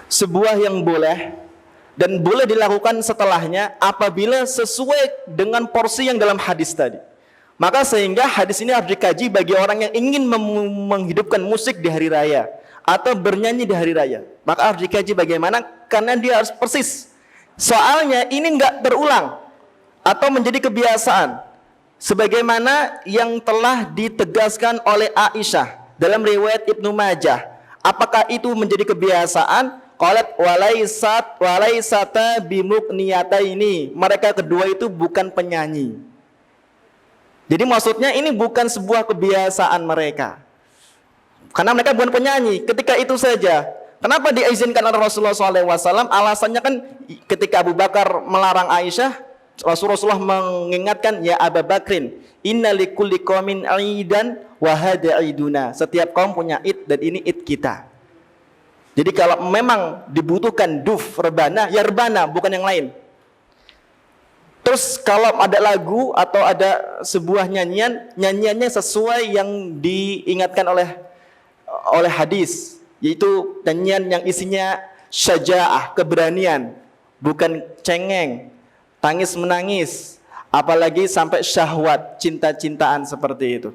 sebuah yang boleh dan boleh dilakukan setelahnya apabila sesuai dengan porsi yang dalam hadis tadi. Maka sehingga hadis ini harus dikaji bagi orang yang ingin menghidupkan musik di hari raya atau bernyanyi di hari raya. Maka harus dikaji bagaimana, karena dia harus persis. Soalnya ini enggak terulang atau menjadi kebiasaan sebagaimana yang telah ditegaskan oleh Aisyah dalam riwayat Ibnu Majah. Apakah itu menjadi kebiasaan? Qalat walaisata bimuqniyataini. Mereka kedua itu bukan penyanyi. Jadi maksudnya ini bukan sebuah kebiasaan mereka. Karena mereka bukan penyanyi. Ketika itu saja. Kenapa diizinkan oleh Rasulullah SAW? Alasannya kan ketika Abu Bakar melarang Aisyah, Rasulullah mengingatkan, ya Abu Bakrin, inna likulli qaumin aidan wa hada aiduna. Setiap kaum punya id dan ini id kita. Jadi kalau memang dibutuhkan duf, rebana, ya rebana, bukan yang lain. Terus kalau ada lagu atau ada sebuah nyanyian, nyanyiannya sesuai yang diingatkan oleh hadis, yaitu nyanyian yang isinya syaja'ah, keberanian, bukan cengeng, tangis menangis, apalagi sampai syahwat, cinta-cintaan seperti itu.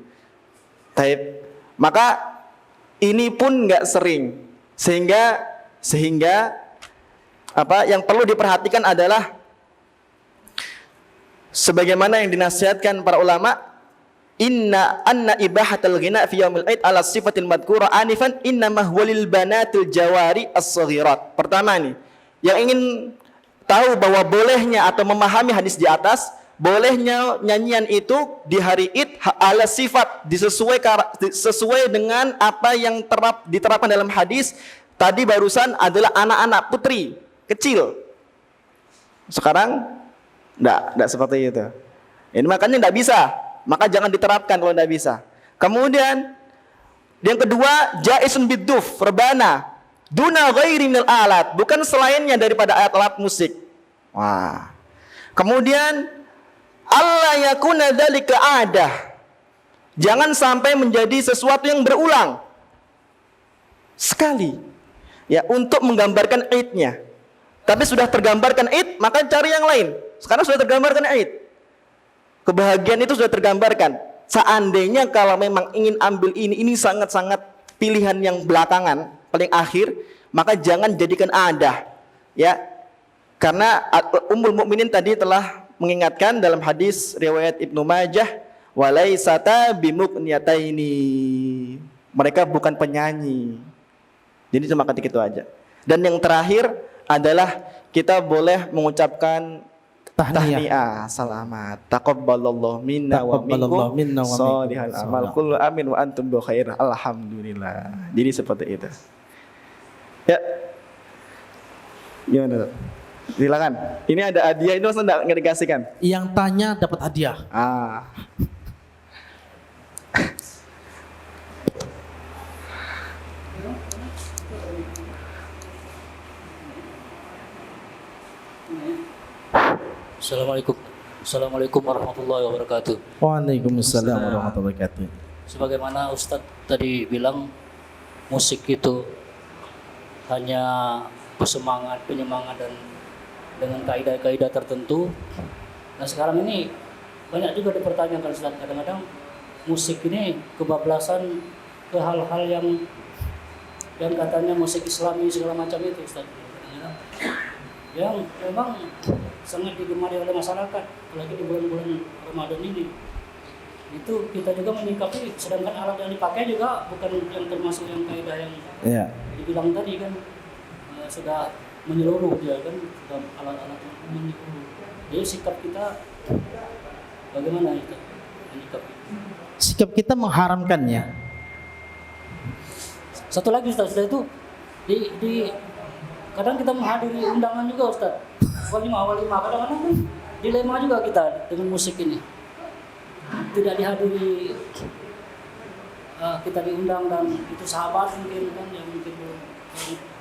Taib. Maka ini pun nggak sering, sehingga apa yang perlu diperhatikan adalah sebagaimana yang dinasihatkan para ulama, anna ibahatal ghina fi yaumil aid ala sifatil madhkura anifan innamah walil banatil jawari as-saghirat. Pertama nih, yang ingin tahu bahwa bolehnya atau memahami hadis di atas, bolehnya nyanyian itu di hari Id ala sifat, sesuai dengan apa yang diterapkan dalam hadis tadi barusan adalah anak-anak putri kecil. Sekarang enggak seperti itu. Ini makanya enggak bisa. Maka jangan diterapkan kalau enggak bisa. Kemudian yang kedua, jaisun biduf, rebana, duna ghairi minal alat, bukan selainnya daripada alat-alat musik. Wah. Kemudian Allah yakuna dzalika adah. Jangan sampai menjadi sesuatu yang berulang sekali. Ya, untuk menggambarkan Idnya. Tapi sudah tergambarkan Id, maka cari yang lain. Sekarang sudah tergambarkan Id. Kebahagiaan itu sudah tergambarkan. Seandainya kalau memang ingin ambil ini sangat-sangat pilihan yang belakangan, paling akhir, maka jangan jadikan adah. Ya. Karena Ummul Mukminin tadi telah mengingatkan dalam hadis riwayat Ibnu Majah, walaisata bimuqniyataini. Mereka bukan penyanyi. Jadi cuma ketika itu aja. Dan yang terakhir adalah kita boleh mengucapkan tahniah, selamat, taqabbalallahu minna wa minkum sholihal amal, kullu amin wa antum bi khair, alhamdulillah. Jadi seperti itu. Ya. Gimana? Silakan. Ini ada hadiah, ini enggak dikasihkan. Yang tanya dapat hadiah. Assalamualaikum warahmatullahi wabarakatuh. Waalaikumsalam warahmatullahi wabarakatuh. Sebagaimana Ustadz tadi bilang, musik itu hanya penyemangat dan dengan kaidah-kaidah tertentu. Nah sekarang ini banyak juga dipertanyakan Ustadz, kadang-kadang musik ini kebablasan ke hal-hal yang katanya musik Islami segala macam itu Ustadz. Kadang-kadang yang memang sangat digemari oleh masyarakat, apalagi di bulan-bulan Ramadan ini. Itu kita juga menyikapi, sedangkan alat yang dipakai juga bukan yang termasuk yang kaidah yang dibilang tadi kan, sudah menyeluruh dia kan, dalam alat-alat itu menyeluruh. Jadi sikap kita bagaimana itu? Sikap. Sikap kita mengharamkannya. Satu lagi Ustaz, setelah itu di kadang kita menghadiri undangan juga Ustaz. Walimah kadang-kadang kan dilema juga kita dengan musik ini. Tidak dihadiri, kita diundang dan itu sahabat mungkin kan yang mungkin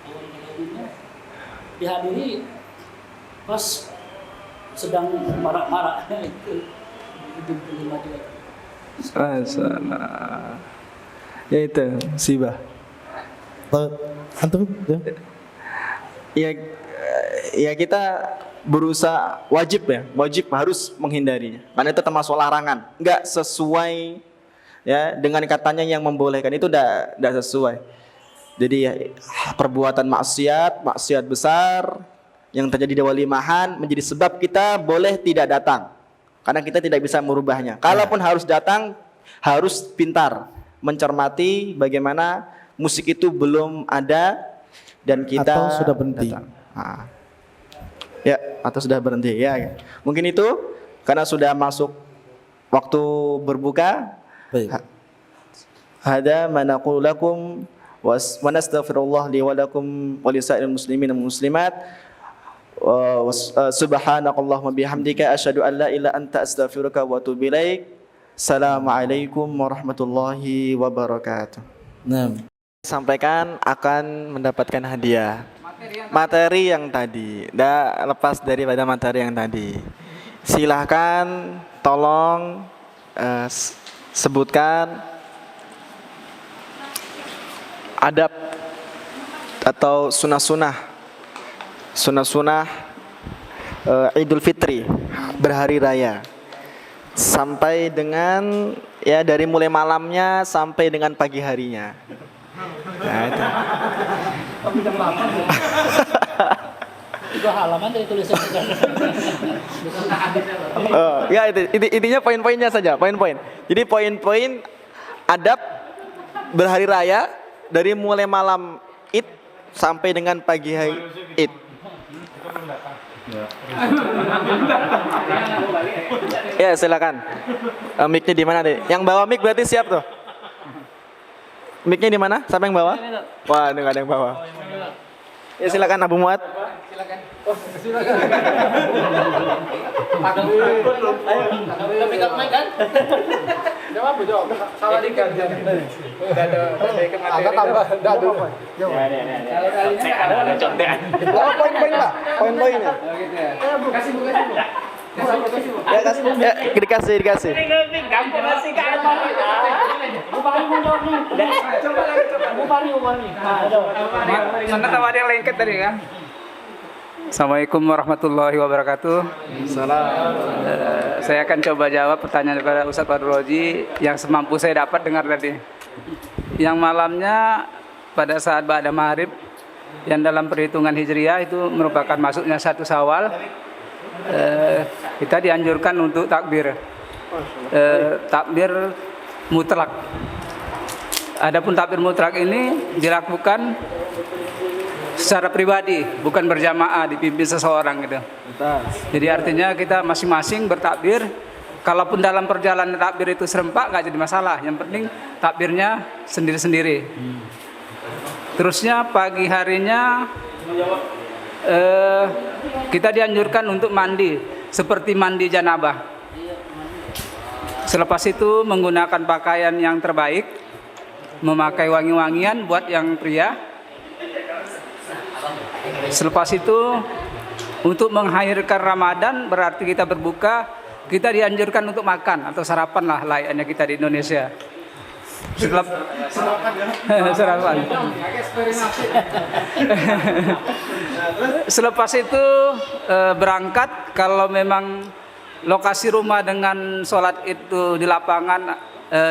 awal-awalnya dihadiri pas sedang marak-marak itu dilema juga. Masalah. Ya itu sibah. Antum? Ya kita berusaha wajib harus menghindarinya karena itu termasuk larangan, nggak sesuai ya dengan katanya yang membolehkan, itu tidak sesuai. Jadi ya, perbuatan maksiat besar yang terjadi di walimahan menjadi sebab kita boleh tidak datang karena kita tidak bisa merubahnya. Kalaupun harus datang, harus pintar mencermati bagaimana musik itu belum ada dan kita atau sudah berhenti. Ya, atau sudah berhenti ya. Mungkin itu karena sudah masuk waktu berbuka. Baik. Hada ma naqulu lakum wa nastaghfirullah li wa lakum wa lisairil muslimin wal muslimat. Subhanakallahumma bihamdika asyhadu an la ilaha anta astaghfiruka wa atubu ilaik. Assalamualaikum warahmatullahi wabarakatuh. Nah, Sampaikan akan mendapatkan hadiah. Materi yang tadi, lepas daripada materi yang tadi. Silahkan tolong sebutkan adab atau sunnah-sunnah Idul Fitri, berhari raya, sampai dengan ya dari mulai malamnya sampai dengan pagi harinya. Nah, itu. Itu halaman dari tulisan. Ya intinya poin-poinnya saja, poin-poin. Jadi poin-poin adab berhari raya dari mulai malam Id sampai dengan pagi hari Id. Ya silakan. Mic-nya di mana deh? Yang bawa mic berarti siap tuh. Mic-nya di mana? Siapa yang bawa? Wah, enggak ada yang bawa. Ya silakan Abu Muad. Silakan. Oh, silakan. Ayo. Pegang mic kan? Jawab. Salah dikit. Agak tambah. Ada contekan. Poin-poin, Pak. Poin-poinnya. Kasih. Ya kasih. Dikasih. Mana tahu ada yang lengket tadi kan? Assalamualaikum warahmatullahi wabarakatuh. Saya akan coba jawab pertanyaan kepada Ustadz Fadrul Roji yang semampu saya dapat dengar tadi. Yang malamnya pada saat ba'da maghrib yang dalam perhitungan hijriah itu merupakan masuknya 1 Syawal. Kita dianjurkan untuk takbir mutlak. Adapun takbir mutlak ini dilakukan secara pribadi, bukan berjamaah dipimpin seseorang gitu. Jadi artinya kita masing-masing bertakbir. Kalaupun dalam perjalanan takbir itu serempak nggak jadi masalah. Yang penting takbirnya sendiri-sendiri. Terusnya pagi harinya kita dianjurkan untuk mandi seperti mandi janabah. Selepas itu menggunakan pakaian yang terbaik, memakai wangi-wangian buat yang pria. Selepas itu untuk mengakhirkan Ramadan berarti kita berbuka, kita dianjurkan untuk makan atau sarapan lah layaknya kita di Indonesia. Sarapan. Selepas itu berangkat, kalau memang lokasi rumah dengan sholat itu di lapangan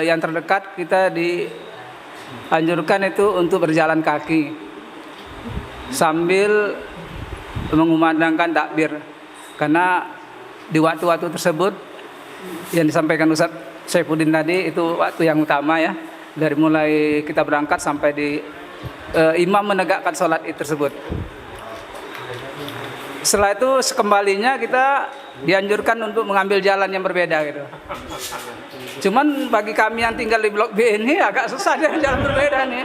yang terdekat, kita dianjurkan itu untuk berjalan kaki sambil mengumandangkan takbir, karena di waktu-waktu tersebut yang disampaikan Ustaz Saifuddin tadi itu waktu yang utama ya, dari mulai kita berangkat sampai di imam menegakkan sholat itu tersebut. Setelah itu sekembalinya kita dianjurkan untuk mengambil jalan yang berbeda gitu. Cuman bagi kami yang tinggal di Blok B ini agak susah dengan jalan berbeda nih.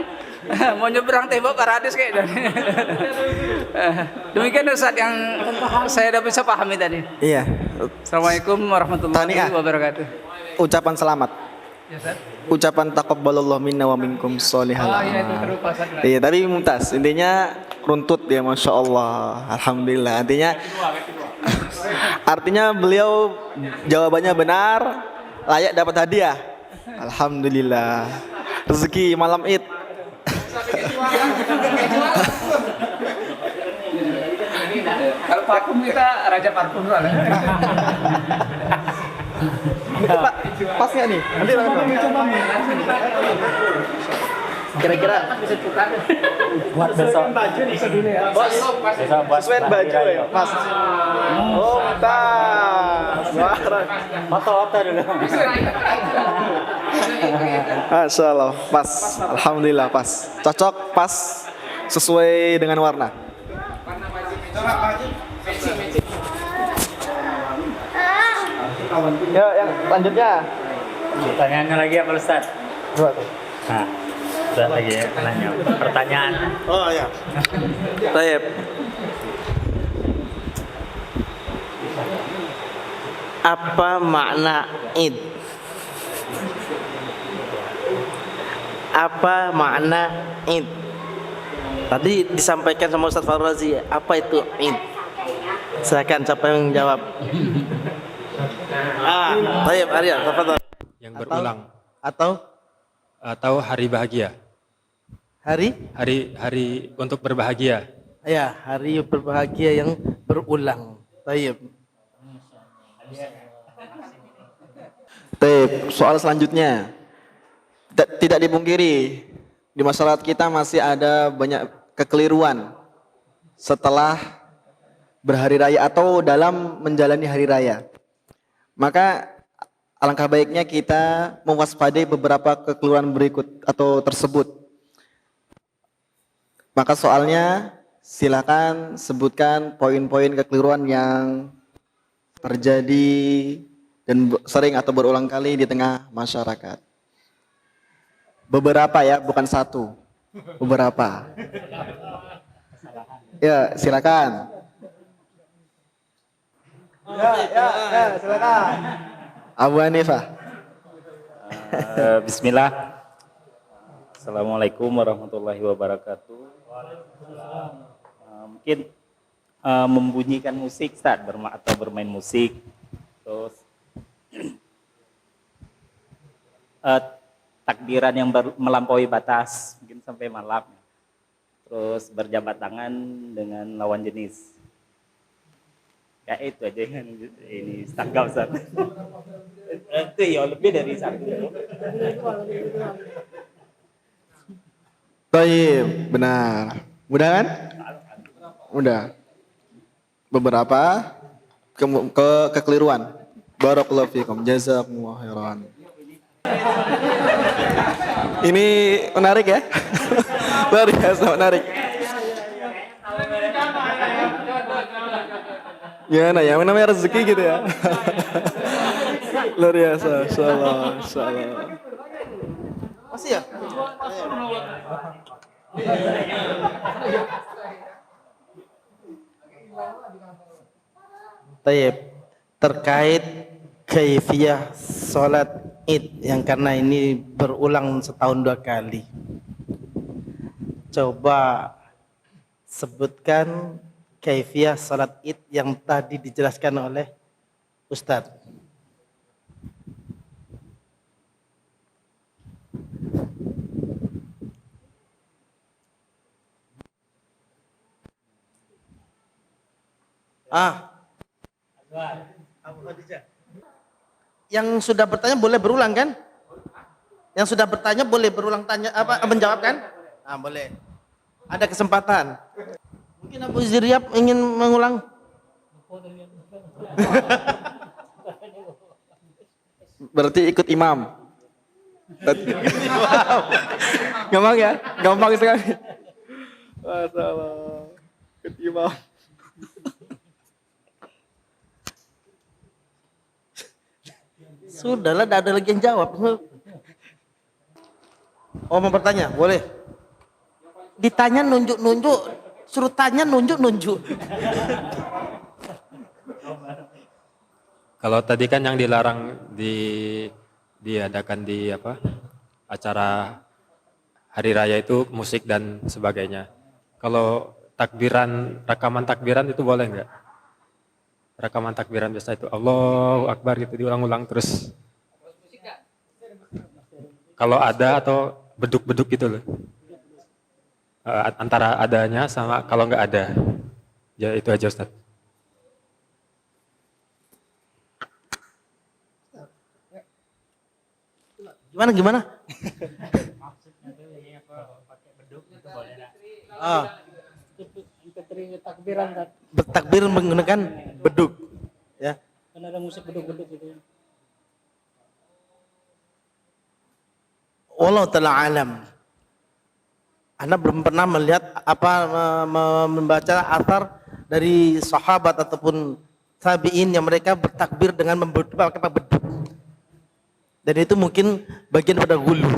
Mau nyebrang tembok Paradis kayaknya. Demikian Ustaz yang saya udah bisa pahami tadi. Iya. Assalamualaikum warahmatullahi Tahniah. wabarakatuh. Ucapan selamat. Ya, Ustaz. Ucapan taqabbalallahu minna wa minkum sholihal Oh iya itu amal. terlupa Ustaz. Iya, tapi mumtaz. Intinya runtut dia, masya Allah, alhamdulillah. Artinya beliau jawabannya benar, layak dapat hadiah. Alhamdulillah. Rezeki malam Id. Kalau parfum kita raja parfum soalnya. Pak, pas nggak nih? Nanti kira-kira Buat besok. bos Besok buat sesuai baju ya, Mas. Oh, tas. Foto-foto dulu. Masya Allah, pas. Alhamdulillah pas. Cocok, pas, sesuai dengan warna. Ya, yang lanjutnya. Pertanyaannya lagi apa Ustaz? Dua tuh. Nah, Ustaz lagi ya, nanya. Pertanyaan. Oh ya. Baik. Apa makna Id? Apa makna Id? Tadi disampaikan sama Ustaz Farrazi, apa itu Id? Silakan siapa yang jawab? Baik, Arya, tafadhol. Yang berulang Atau hari bahagia. hari? Hari untuk berbahagia. Ya, hari berbahagia yang berulang. Taib. Soal selanjutnya. Tidak dipungkiri, di masyarakat kita masih ada banyak kekeliruan setelah berhari raya atau dalam menjalani hari raya. Maka alangkah baiknya kita mewaspadai beberapa kekeliruan berikut atau tersebut. Maka soalnya silakan sebutkan poin-poin kekeliruan yang terjadi dan sering atau berulang kali di tengah masyarakat. Beberapa ya, bukan satu. Beberapa. Ya, silakan. Ya, silakan. Abu Hanifah. Bismillah. Assalamualaikum warahmatullahi wabarakatuh. Mungkin membunyikan musik Ustaz, atau bermain musik. Terus takbiran yang melampaui batas, mungkin sampai malam. Terus berjabat tangan dengan lawan jenis. Kayak itu aja yang ini tanggal Ustaz. Itu ya lebih dari satu. Baik, benar. Mudah kan? Mudah. Beberapa kekeliruan. Barakallahu fikum, jazakumullahu khairan. Ini menarik ya? Luar biasa menarik. Gimana ya, namanya rezeki gitu ya. Luar biasa, insyaallah, insyaallah. Masih ya? Taib. Terkait kaifiyah salat Id yang karena ini berulang setahun 2 kali. Coba sebutkan kaifiyah salat Id yang tadi dijelaskan oleh Ustadz. Yang sudah bertanya boleh berulang kan? Yang sudah bertanya boleh berulang tanya menjawab kan? Boleh. Ada kesempatan. Mungkin Abu Ziryab ingin mengulang. Berarti ikut imam. Gampang ya? Gampang sekali. Masalah. Ikut imam. Sudahlah, tidak ada lagi yang jawab. Oh, mau bertanya? Boleh. Ditanya nunjuk-nunjuk, suruh tanya nunjuk-nunjuk. Kalau tadi kan yang dilarang diadakan di acara hari raya itu musik dan sebagainya. Kalau rekaman takbiran itu boleh nggak? Rekaman takbiran biasa itu Allahu Akbar gitu diulang-ulang terus. Kalau ada atau beduk-beduk gitu loh. Antara adanya sama kalau nggak ada. Ya itu aja Ustaz. Gimana? Bertakbir menggunakan beduk, ya. Kan ada musik beduk-beduk gitu. Wallahu ta'ala alam. Anda belum pernah melihat membaca athar dari sahabat ataupun tabi'in yang mereka bertakbir dengan pakai beduk. Dan itu mungkin bagian pada hulu.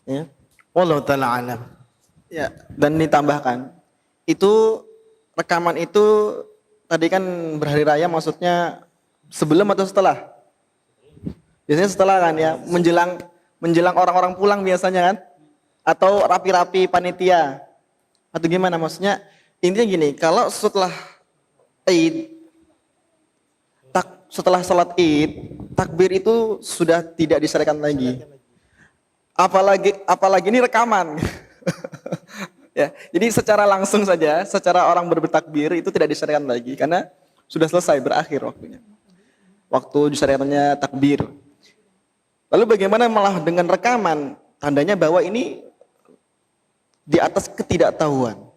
Ya. Wallahu ta'ala alam. Ya, dan ditambahkan itu rekaman itu tadi kan berhari raya maksudnya sebelum atau setelah? Biasanya setelah kan ya, menjelang orang-orang pulang biasanya kan? Atau rapi-rapi panitia? Atau gimana maksudnya? Intinya gini, kalau setelah Id, setelah sholat Id, takbir itu sudah tidak disyariatkan lagi. Apalagi ini rekaman. Ya, jadi secara langsung saja, secara orang bertakbir itu tidak disyariatkan lagi karena sudah selesai berakhir waktunya. Waktu disyariatkannya takbir. Lalu bagaimana malah dengan rekaman? Tandanya bahwa ini di atas ketidaktahuan.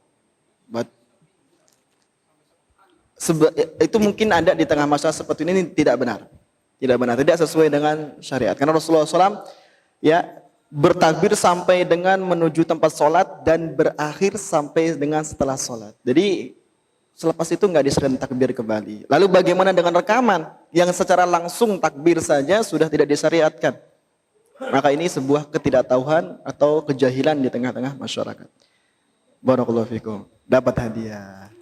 Itu mungkin ada di tengah masyarakat seperti ini tidak benar. Tidak sesuai dengan syariat. Karena Rasulullah SAW ya bertakbir sampai dengan menuju tempat sholat dan berakhir sampai dengan setelah sholat. Jadi selepas itu nggak disering takbir kembali. Lalu bagaimana dengan rekaman yang secara langsung takbir saja sudah tidak disyariatkan? Maka ini sebuah ketidaktahuan atau kejahilan di tengah-tengah masyarakat. Barakallahu fikum. Dapat hadiah.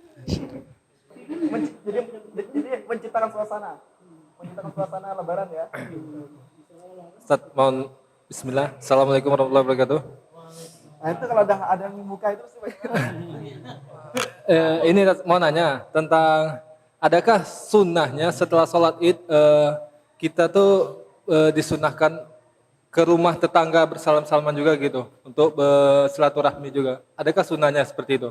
Jadi menciptakan suasana lebaran ya. Ustaz, mohon bismillah. Assalamualaikum warahmatullahi wabarakatuh. Nah itu kalau ada yang membuka itu pasti Ini mau nanya tentang adakah sunnahnya setelah sholat Id kita tuh disunahkan ke rumah tetangga bersalam-salaman juga gitu untuk bersilaturahmi juga. Adakah sunnahnya seperti itu?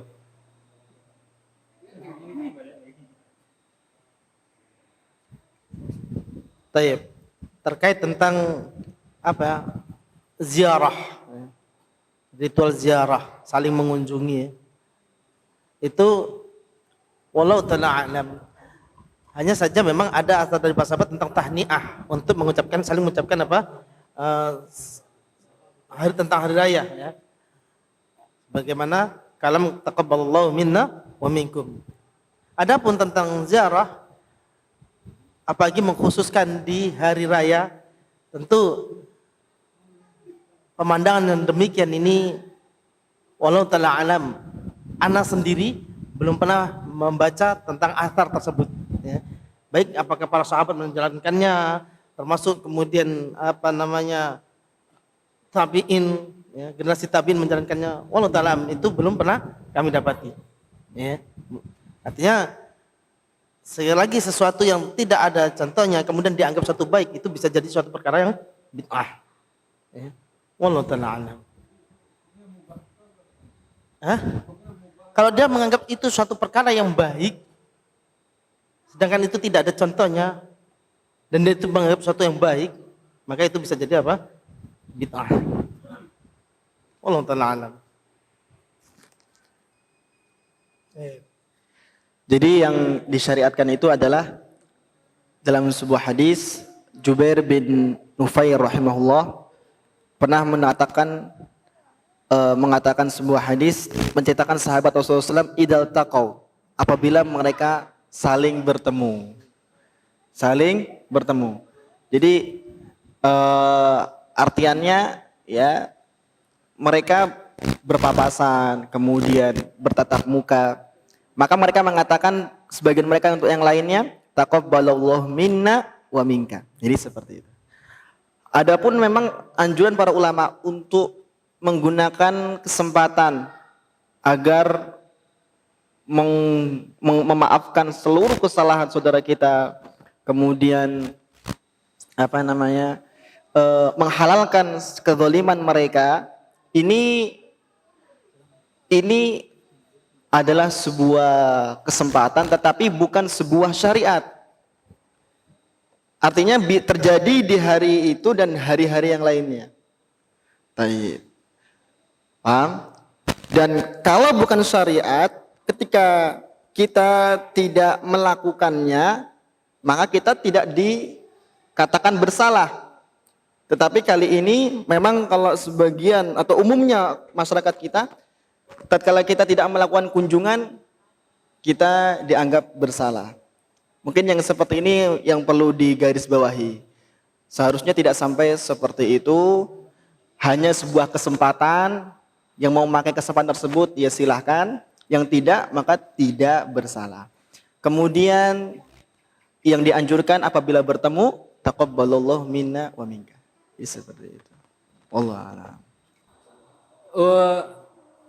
Taib. Terkait tentang ziarah, ritual ziarah, saling mengunjungi, itu walau ta'ala alam. Hanya saja memang ada asal dari para sahabat tentang tahniah untuk saling mengucapkan tentang hari raya, ya. Bagaimana kalam taqabbalallahu minna wa minkum. Adapun tentang ziarah, apalagi mengkhususkan di hari raya, tentu pemandangan yang demikian ini walau ta'ala alam, ana sendiri belum pernah membaca tentang athar tersebut, ya. Baik apakah para sahabat menjalankannya, termasuk kemudian tabi'in, ya, generasi tabi'in menjalankannya, walau ta'ala alam, itu belum pernah kami dapati, ya. Artinya sekali lagi sesuatu yang tidak ada contohnya kemudian dianggap suatu baik, itu bisa jadi suatu perkara yang bid'ah. Ya. Wallahu ta'ala alam. Kalau dia menganggap itu suatu perkara yang baik, sedangkan itu tidak ada contohnya, dan dia itu menganggap suatu yang baik, maka itu bisa jadi apa? Bid'ah. Wallahu ta'ala alam. Jadi yang disyariatkan itu adalah dalam sebuah hadis Jubair bin Nufair rahimahullah pernah mengatakan sebuah hadis menceritakan sahabat Rasulullah SAW idal taqaw, apabila mereka saling bertemu. Jadi Artiannya ya mereka berpapasan, kemudian bertatap muka. Maka mereka mengatakan sebagian mereka untuk yang lainnya, taqabbalallahu minna wa minka. Jadi seperti itu. Adapun memang anjuran para ulama untuk menggunakan kesempatan agar memaafkan seluruh kesalahan saudara kita, kemudian menghalalkan kezaliman mereka, ini adalah sebuah kesempatan tetapi bukan sebuah syariat. Artinya terjadi di hari itu dan hari-hari yang lainnya. Baik. Paham? Dan kalau bukan syariat, ketika kita tidak melakukannya, maka kita tidak dikatakan bersalah. Tetapi kali ini memang kalau sebagian atau umumnya masyarakat kita, tatkala kita tidak melakukan kunjungan, kita dianggap bersalah. Mungkin yang seperti ini yang perlu digarisbawahi. Seharusnya tidak sampai seperti itu. Hanya sebuah kesempatan, yang mau memakai kesempatan tersebut ya silahkan, yang tidak maka tidak bersalah. Kemudian yang dianjurkan apabila bertemu, taqabbalallahu minna wa minka. Seperti itu. Allah a'lam.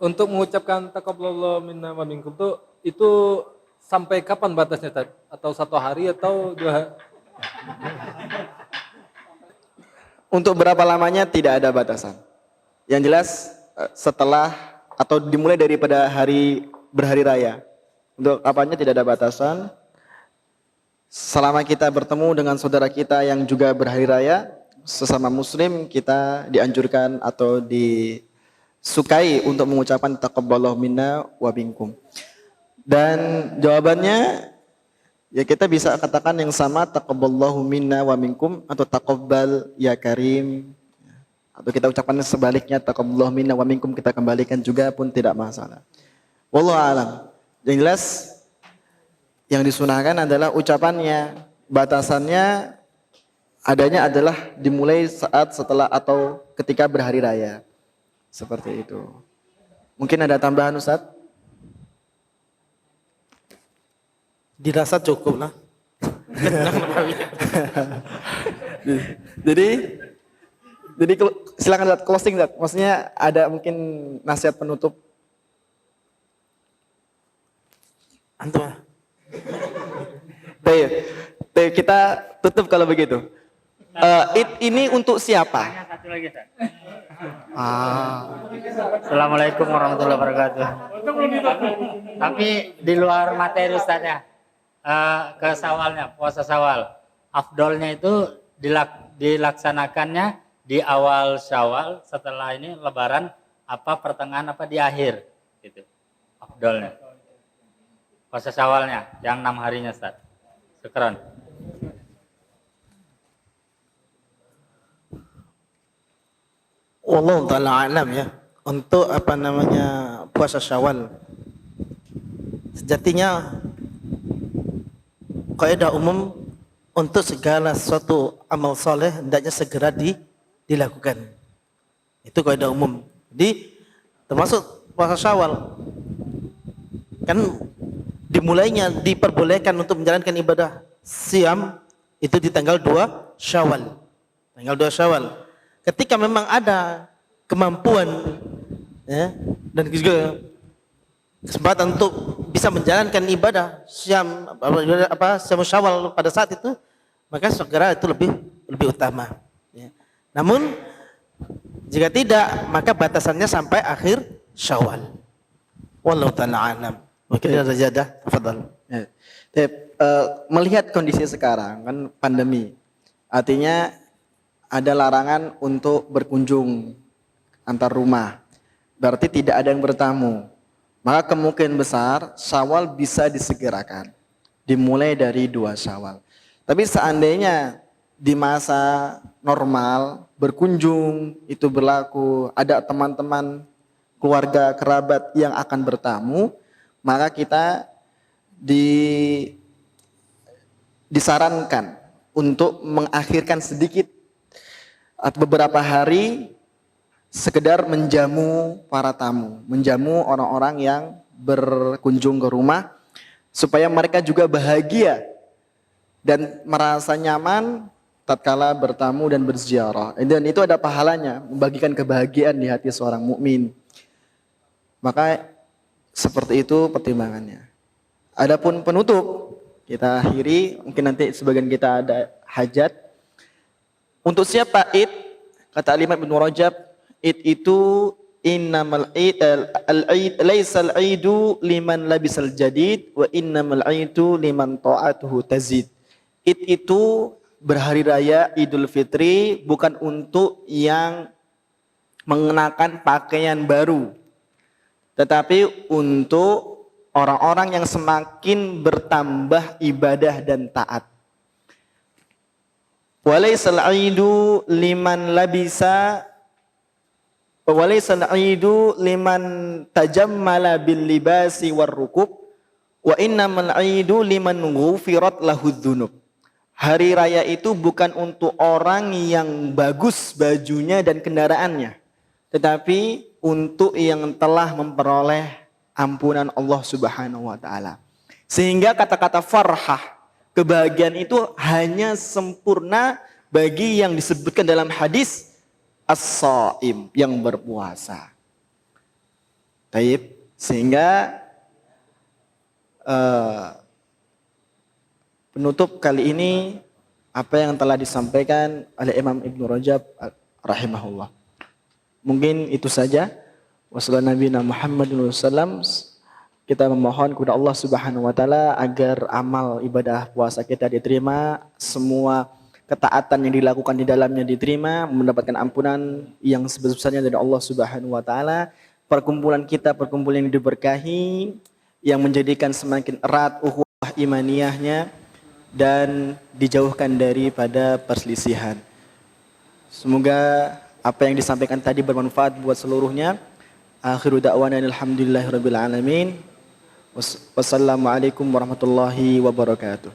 Untuk mengucapkan taqabbalallahu minna wa minkum itu sampai kapan batasnya, Tad? Atau 1 hari atau 2 hari? Untuk berapa lamanya tidak ada batasan. Yang jelas setelah atau dimulai daripada berhari raya. Untuk apanya tidak ada batasan. Selama kita bertemu dengan saudara kita yang juga berhari raya, sesama muslim, kita dianjurkan atau disukai untuk mengucapkan taqabbalallahu minna wa minkum. Dan jawabannya ya kita bisa katakan yang sama, taqabbalallahu minna wa minkum atau taqabbal ya karim, atau kita ucapkan sebaliknya taqabbalallahu minna wa minkum, kita kembalikan juga pun tidak masalah. Wallahu a'lam. Yang jelas yang disunahkan adalah ucapannya, batasannya adanya adalah dimulai saat setelah atau ketika berhari raya. Seperti itu. Mungkin ada tambahan Ustaz? Dirasa cukup lah. Jadi silakan Ustaz, closing Ustaz. Maksudnya ada mungkin nasihat penutup. Antum. Baik, kita tutup kalau begitu. Ini untuk siapa? Satu lagi, Ustaz. Assalamualaikum warahmatullahi wabarakatuh. Tapi di luar materi Ustaz ya, ke Syawalnya, puasa Syawal. Afdolnya itu dilaksanakannya di awal Syawal, setelah ini Lebaran, apa pertengahan apa di akhir, gitu. Afdolnya. Puasa Syawalnya, yang 6 harinya Ustaz. Syukran. Wallahu ta'ala alam ya. Untuk puasa Syawal, sejatinya kaidah umum untuk segala suatu amal soleh hendaknya segera dilakukan. Itu kaidah umum. Jadi termasuk puasa Syawal kan diperbolehkan untuk menjalankan ibadah siam itu di tanggal 2 Syawal. Tanggal 2 Syawal. Ketika memang ada kemampuan ya, dan juga kesempatan untuk bisa menjalankan ibadah siam Syawal pada saat itu, maka segera itu lebih utama ya. Namun jika tidak, maka batasannya sampai akhir Syawal. Wallahu ta'ala alam. Mungkin ada jadah, tafadhal. Ya. Melihat kondisi sekarang kan pandemi, artinya ada larangan untuk berkunjung antar rumah. Berarti tidak ada yang bertamu. Maka kemungkinan besar Syawal bisa disegerakan. Dimulai dari 2 Syawal. Tapi seandainya di masa normal berkunjung itu berlaku, ada teman-teman, keluarga, kerabat yang akan bertamu, maka kita disarankan untuk mengakhirkan sedikit atau beberapa hari sekedar menjamu para tamu, menjamu orang-orang yang berkunjung ke rumah supaya mereka juga bahagia dan merasa nyaman tatkala bertamu dan berziarah. Dan itu ada pahalanya, membagikan kebahagiaan di hati seorang mukmin. Maka seperti itu pertimbangannya. Adapun penutup, kita akhiri, mungkin nanti sebagian kita ada hajat. Untuk siapa id? Kata Imam Ibnu Rajab, id itu innamal id al-id laisal idu liman labisal jadid wa innamal idu liman ta'atuhu tazid. Id itu berhari raya Idul Fitri bukan untuk yang mengenakan pakaian baru, tetapi untuk orang-orang yang semakin bertambah ibadah dan taat. Walaysal aidu liman labisa walaysal aidu liman tajammala bil libasi war rukub wa innamal aidu liman ghufirat lahu dzunub. Hari raya itu bukan untuk orang yang bagus bajunya dan kendaraannya, tetapi untuk yang telah memperoleh ampunan Allah Subhanahu wa taala. Sehingga kata-kata farhah, kebahagiaan itu hanya sempurna bagi yang disebutkan dalam hadis as-shaim, yang berpuasa. Taib, sehingga penutup kali ini apa yang telah disampaikan oleh Imam Ibnu Rajab rahimahullah. Mungkin itu saja. Wassalamualaikum. Kita memohon kepada Allah Subhanahu wa taala agar amal ibadah puasa kita diterima, semua ketaatan yang dilakukan di dalamnya diterima, mendapatkan ampunan yang sebesar-besarnya dari Allah Subhanahu wa taala. Perkumpulan kita perkumpulan yang diberkahi, yang menjadikan semakin erat ukhuwah imaniyahnya dan dijauhkan daripada perselisihan. Semoga apa yang disampaikan tadi bermanfaat buat seluruhnya. Akhiru da'wana alhamdulillahirabbil alamin. Wassalamualaikum warahmatullahi wabarakatuh.